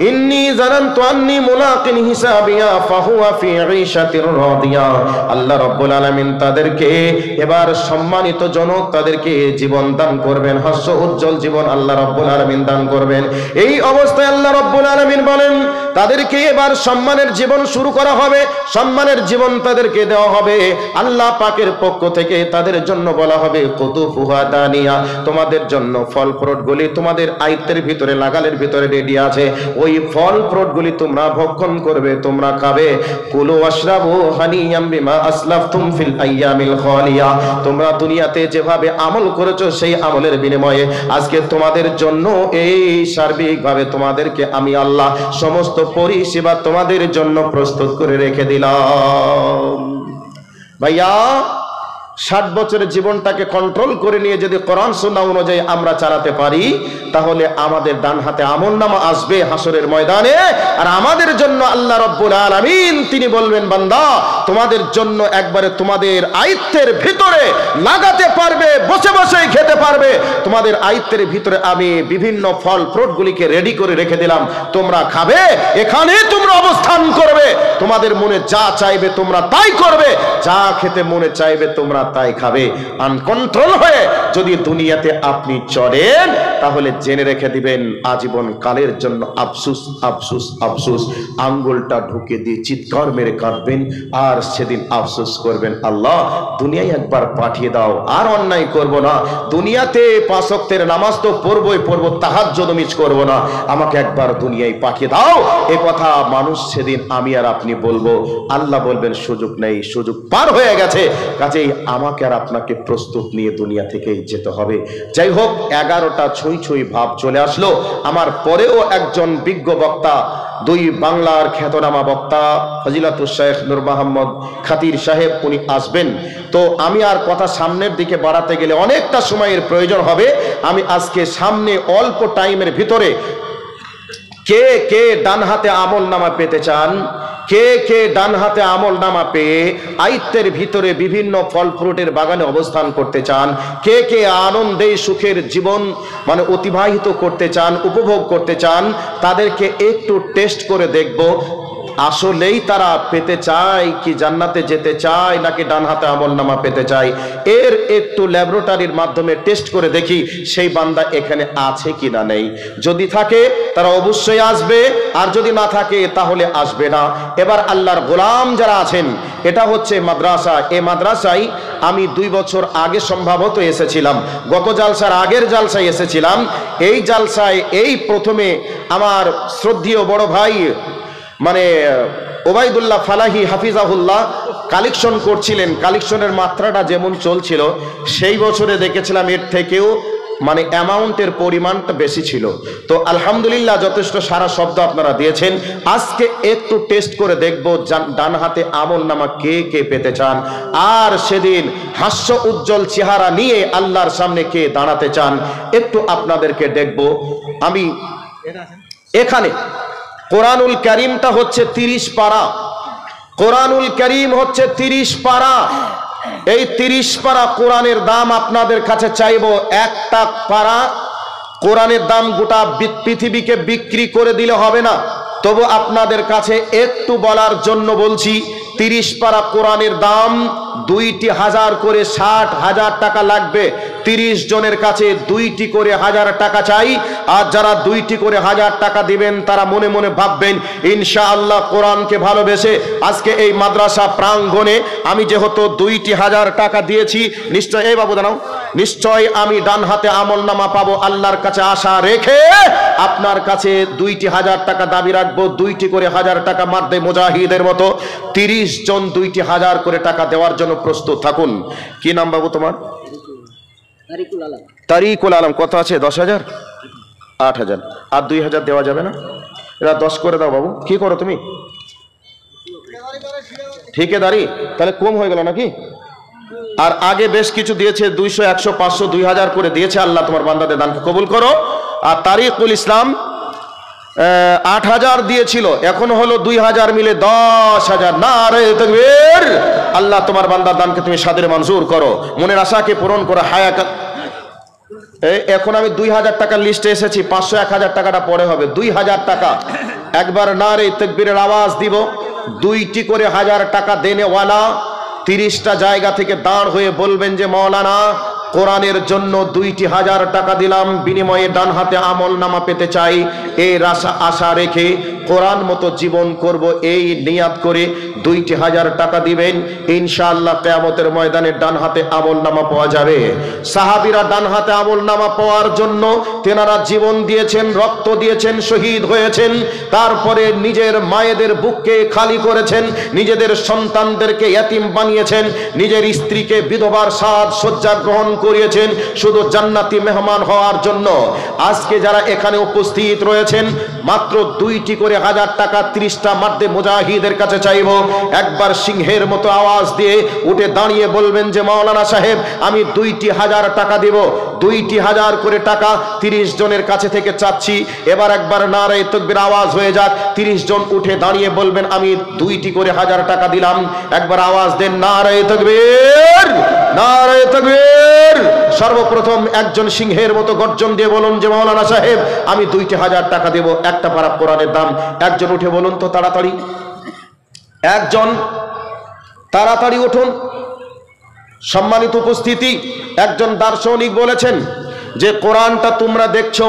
ইন্নী জানানতু আন্নী মুলাকিন হিসাবিয়া ফাহুয়া ফি ঈশাতির রাদিয়া। আল্লাহ রাব্বুল আলামিন তাদেরকে এবার সম্মানিত জনক তাদেরকে জীবন দান করবেন, হাস্য উজ্জ্বল জীবন আল্লাহ রাব্বুল আলামিন দান করবেন। এই অবস্থায় আল্লাহ রাব্বুল আলামিন বলেন তাদেরকে এবার সম্মানের জীবন শুরু করা হবে, সম্মানের জীবন তাদেরকে দেওয়া হবে। আল্লাহ পাকের পক্ষ থেকে তাদের জন্য বলা হবে কুতুফুহা দানিয়া, তোমাদের জন্য ফল ফ্রুটগুলি তোমাদের আয়ত্তের ভিতরে লাগালের ভিতরে রেডি আছে, ওই ফল ফ্রুটগুলি তোমরা ভক্ষণ করবে, তোমরা খাবে। কুলু ওয়াশরাবু হানিয়াম বিমা আসলাফতুম ফিল আইয়ামিল খালিয়া, তোমরা দুনিয়াতে যেভাবে আমল করেছো সেই আমলের বিনিময়ে আজকে তোমাদের জন্য এই সার্বিকভাবে তোমাদেরকে আমি আল্লাহ সমস্ত পরিষেবা তোমাদের জন্য প্রস্তুত করে রেখে দিলাম। ভাইয়া 60 বছরের জীবনটাকে কন্ট্রোল করে নিয়ে যদি কোরআন সুন্নাহ অনুযায়ী আমরা চালাতে পারি তাহলে আমাদের ডান হাতে আমলনামা আসবে হাসরের ময়দানে, আর আমাদের জন্য আল্লাহ রাব্বুল আলামিন তিনি বলবেন, বান্দা তোমাদের জন্য একবারে তোমাদের আয়ত্তের ভিতরে লাগাতে পারবে, বসে বসে খেতে পারবে, তোমাদের আয়ত্তের ভিতরে আমি বিভিন্ন ফল ফ্রুটগুলিকে রেডি করে রেখে দিলাম, তোমরা খাবে, এখানে তোমরা অবস্থান করবে, তোমাদের মনে যা চাইবে তোমরা তাই করবে, যা খেতে মনে চাইবে তোমরা তাই খাবে। আনকন্ট্রোল হয়ে যদি দুনিয়াতে আপনি চলেন তাহলে জেনে রেখে দিবেন আজীবন কালের জন্য আফসুস আফসুস আফসুস, আঙ্গুলটা ঢুকে দিয়ে চিৎকার মেরে কাঁদবেন আর সেদিন আফসুস করবেন, আল্লাহ দুনিয়ায় একবার পাঠিয়ে দাও, আর অন্যায় করব না, দুনিয়াতে 5 ওয়াক্তের নামাজ তো পড়বই পড়বো, তাহাজ্জুদ মিস করব না, আমাকে একবার দুনিয়ায় পাঠিয়ে দাও। এ কথা মানুষ সেদিন আমি আর আপনি বলবো, আল্লাহ বলবেন সুযোগ নেই, সুযোগ পার হয়ে গেছে, কাজেই আমাকে আর আপনাকে প্রস্তুত নিয়ে দুনিয়া থেকেই যেতে হবে। যাই হোক, 11টা ছুঁই ছুঁই ভাব চলে আসলো। আমার পরেও একজন বিজ্ঞ বক্তা, 2 বাংলার খ্যাতনামা বক্তা ফজিলাতুল শেখ নূর মোহাম্মদ খাতির সাহেব, উনি আসবেন। তো আমি আর কথা সামনের দিকে বাড়াতে গেলে অনেকটা সময়ের প্রয়োজন হবে। আমি আজকে সামনে অল্প টাইমের ভিতরে কে কে ডান হাতে আমলনামা পেতে চান, কে কে ডান হাতে আমলনামা পেয়ে আয়ত্তের ভিতরে বিভিন্ন ফল ফ্রুটের বাগানে অবস্থান করতে চান, কে কে আনন্দে সুখের জীবন মানে অতিবাহিত করতে চান, উপভোগ করতে চান, তাদেরকে একটু টেস্ট করে দেখব আসলেই তারা পেতে চায় কি জান্নাতে যেতে চায় নাকি ডান হাতে আমলনামা পেতে চায়। এর একটু ল্যাবরেটরির মাধ্যমে টেস্ট করে দেখি সেই বান্দা এখানে আছে কি না নেই। যদি থাকে তারা অবশ্যই আসবে, আর যদি না থাকে তাহলে আসবে না। এবার আল্লাহর গোলাম যারা আছেন, এটা হচ্ছে মাদ্রাসা, এই মাদ্রাসায় আমি 2 বছর আগে সম্ভবত এসেছিলাম, গত জালসার আগের জালসায় এসেছিলাম। এই জালসায় এই প্রথমে আমার শ্রদ্ধেয় বড় ভাই মানে ওবাইদুল্লাহ ফালাহি হাফিজাহুল্লাহ কালেকশন করছিলেন, কালেকশনের মাত্রাটা যেমন চলছিল সেই বছরে দেখেছিলাম এর থেকেও মানে অ্যামাউন্টের পরিমাণটা বেশি ছিল। তো আলহামদুলিল্লাহ যথেষ্ট সারা শব্দ আপনারা দিয়েছেন। আজকে একটু টেস্ট করে দেখব ডান হাতে আমলনামা কে কে পেতে চান, আর সেদিন হাস্য উজ্জ্বল চেহারা নিয়ে আল্লাহর সামনে কে দাঁড়াতে চান, একটু আপনাদেরকে দেখব। আমি এখানে কোরআনুল কারীমটা হচ্ছে 30 পারা, কোরআনুল কারীম হচ্ছে 30 পারা। এই 30 পারা কোরআনের দাম আপনাদের কাছে চাইবো, একটা পারা কোরআনের দাম গোটা পৃথিবীকে বিক্রি করে দিলে হবে না। তবু আপনাদের কাছে একটু বলার জন্য বলছি, 30 পারা কোরআনের দাম 2টি 1000 করে 60,000 টাকা লাগবে। 30 জনের কাছে 2টি করে 1000 টাকা চাই। আর যারা 2টি করে 1000 টাকা দিবেন তারা মনে মনে ভাববেন ইনশাআল্লাহ কোরআনকে ভালোবেসে আজকে এই মাদ্রাসা প্রাঙ্গণে আমি যেহেতু 2টি 1000 টাকা দিয়েছি, নিশ্চয় এই বাবু দাঁড়াও, নিশ্চয় আমি ডান হাতে আমলনামা পাবো আল্লাহর কাছে আশা রেখে আপনার কাছে 2টি 1000 টাকা দাবি রাখবো। 2টি করে 1000 টাকা মারদে মুজাহিদের মতো 30 জন 2টি 1000 করে টাকা দেওয়ার জন্য প্রস্তুত থাকুন। কি নাম বাবু তোমার? তারিকুল আলম। কত আছে? 10,000, 8,000 আর 2,000 দেওয়া যাবে না? এরা 10 করে দাও বাবু। কি করো তুমি? ঠিকাদারি। তাহলে কম হয়ে গেল নাকি? আর আগে বেশ কিছু দিয়েছে, 200, 100, 500, 2000 করে দিয়েছে। আল্লাহ তোমার বান্দাদের দানকে কবুল করো। আর তারিকুল ইসলাম 8,000 দিয়েছিল, এখন হলো 2000 মিলে 10,000। নারে তাকবীর। আল্লাহ তোমার বান্দার দানকে তুমি সাদরে মঞ্জুর করো, মনের আশাকে পূরণ করো। হায়াত এখন আমি 2000 টাকার লিস্টে এসেছি, 500, 1000 টাকাটা পরে হবে। 2000 টাকা একবার নারে তাকবীরের আওয়াজ দিব। 2টি করে 1000 টাকা দেনেওয়ালা 30টা জায়গা থেকে দাঁড় হয়ে বলবেন যে মাওলানা কোরআনের জন্য 2টি 1000 টাকা দিলাম, বিনিময়ে ডান হাতে আমলনামা পেতে চাই। এর আশা রেখে কোরআন মতো জীবন করব, এই নিয়াত করে 2টি 1000 টাকা দিবেন। ইনশাআল্লাহ কিয়ামতের ময়দানে ডান হাতে আমলনামা পাওয়া যাবে। সাহাবীরা ডান হাতে আমলনামা পাওয়ার জন্য তেনারা জীবন দিয়েছেন, রক্ত দিয়েছেন, শহীদ হয়েছেন। তারপরে নিজের মায়েদের বুককে খালি করেছেন, নিজেদের সন্তানদেরকে ইয়াতিম বানিয়েছেন, নিজের স্ত্রীকে বিধবার সাজ সজ্জা গ্রহণ করিয়েছেন শুধু জান্নাতি মেহমান হওয়ার জন্য। আজকে যারা এখানে উপস্থিত রয়েছেন মাত্র 2টি করে 1000 টাকা 30টা মারদে মুজাহিদের কাছে চাইব। একবার সিংহের মতো আওয়াজ দিয়ে উঠে দাঁড়িয়ে বলবেন যে মাওলানা সাহেব আমি 2টি 1000 টাকা দেব। 2টি 1000 করে টাকা 30 জনের কাছে থেকে চাচ্ছি। এবার একবার নারে তাকবীর আওয়াজ হয়ে যাক। 30 জন উঠে দাঁড়িয়ে বলবেন আমি 2টি করে 1000 টাকা দিলাম। একবার আওয়াজ দেন নারে তাকবীর, নারে তাকবীর। সর্বপ্রথম একজন সিংহের মতো গর্জন দিয়ে বলুন যে মাওলানা সাহেব আমি 2টি 1000 টাকা দেব, একটা পারা কোরআনের দাম। একজন উঠে বলুন তো তাড়াতাড়ি, একজন তাড়াতাড়ি উঠুন। সম্মানিত উপস্থিতি, একজন দার্শনিক বলেছেন যে কোরআনটা তোমরা দেখছো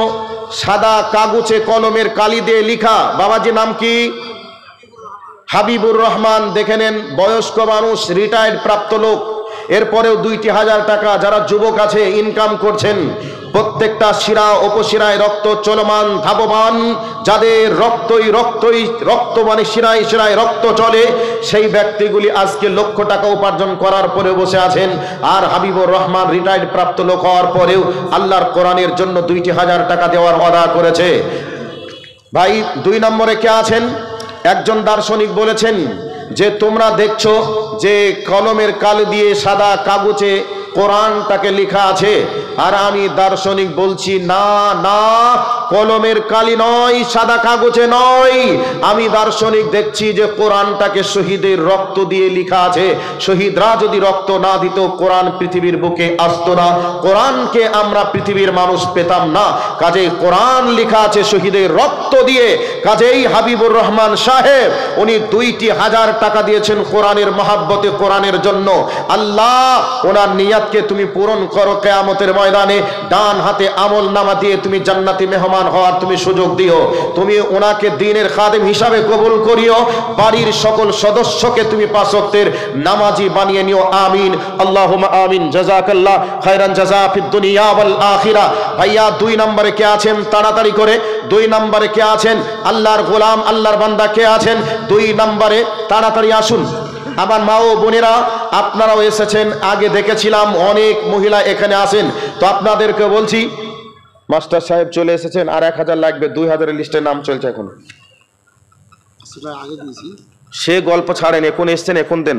সাদা কাগজে কলমের কালি দিয়ে লেখা। বাবাজি নাম কি? হাবিবুর রহমান। দেখে নেন, বয়স্ক মানুষ, রিটায়ার্ড প্রাপ্ত লোক। এরপরেও 2টি 1000 টাকা যারা যুবক আছে ইনকাম করছেন, প্রত্যেকটা শিরা উপশিরায় রক্ত চলমান ধাবমান, যাদের রক্ত মানে শিরায় শিরায় রক্ত চলে, সেই ব্যক্তিগুলি আজকে লক্ষ টাকা উপার্জন করার পরে বসে আছেন। আর হাবিবুর রহমান রিটায়ার্ড প্রাপ্ত লোক হওয়ার পরেও আল্লাহর কোরআনের জন্য 2টি 1000 টাকা দেওয়ার ওয়াদা করেছে। ভাই 2 নম্বরে কে আছেন? একজন দার্শনিক বলেছেন যে তোমরা দেখছো যে কলমের কালি দিয়ে সাদা কাগজে কোরআনটাকে লেখা আছে, আর আমি দার্শনিক বলছি না না, কলমের কালি নয়, সাদা কাগজে নয়। আমি দার্শনিক দেখছি যে কোরআনটাকে শহীদের রক্ত দিয়ে লেখা আছে। শহীদরা যদি রক্ত না দিত কোরআন পৃথিবীর বুকে আসতো না, কোরআনকে আমরা পৃথিবীর মানুষ পেতাম না। কাজেই কোরআন লেখা আছে শহীদের রক্ত দিয়ে। কাজেই হাবিবুর রহমান সাহেব উনি 2টি 1000 টাকা দিয়েছেন কোরআনের মহাব্বতে, কোরআনের জন্য। আল্লাহ ওনার নিয়াতকে তুমি পূরণ করো। কিয়ামতের ময়দানে ডান হাতে আমলনামা দিয়ে তুমি জান্নাতি মেহমান হওয়ার তুমি সুযোগ দিও। তুমি ওনাকে দ্বীনের খাদেম হিসাবে কবুল করিও। বাড়ির সকল সদস্যকে তুমি 5 ওয়াক্তের নামাজি বানিয়ে নিও। আমিন, আল্লাহুম্মা আমিন। জাযাকাল্লাহ খায়রান জাযা ফিদ দুনিয়া ওয়াল আখিরা। ভাইয়া 2 নম্বরে কে আছেন? তাড়াতাড়ি করে 2 নম্বরে কে আছেন? আল্লাহর গোলাম, আল্লাহর বান্দা কে আছেন? 2 নম্বরে তাড়াতাড়ি আসুন। আমার মা ও বোনেরা, আপনারাও এসেছেন, আগে দেখেছিলাম অনেক মহিলা এখানে আসেন। তো আপনাদেরকে বলছি মাস্টার সাহেব চলে এসেছেন, আর 1000 লাগবে। 2000 লিস্টে নাম চলছে এখন। সে গল্প ছাড়েন, এখন এসছেন, এখন দেন।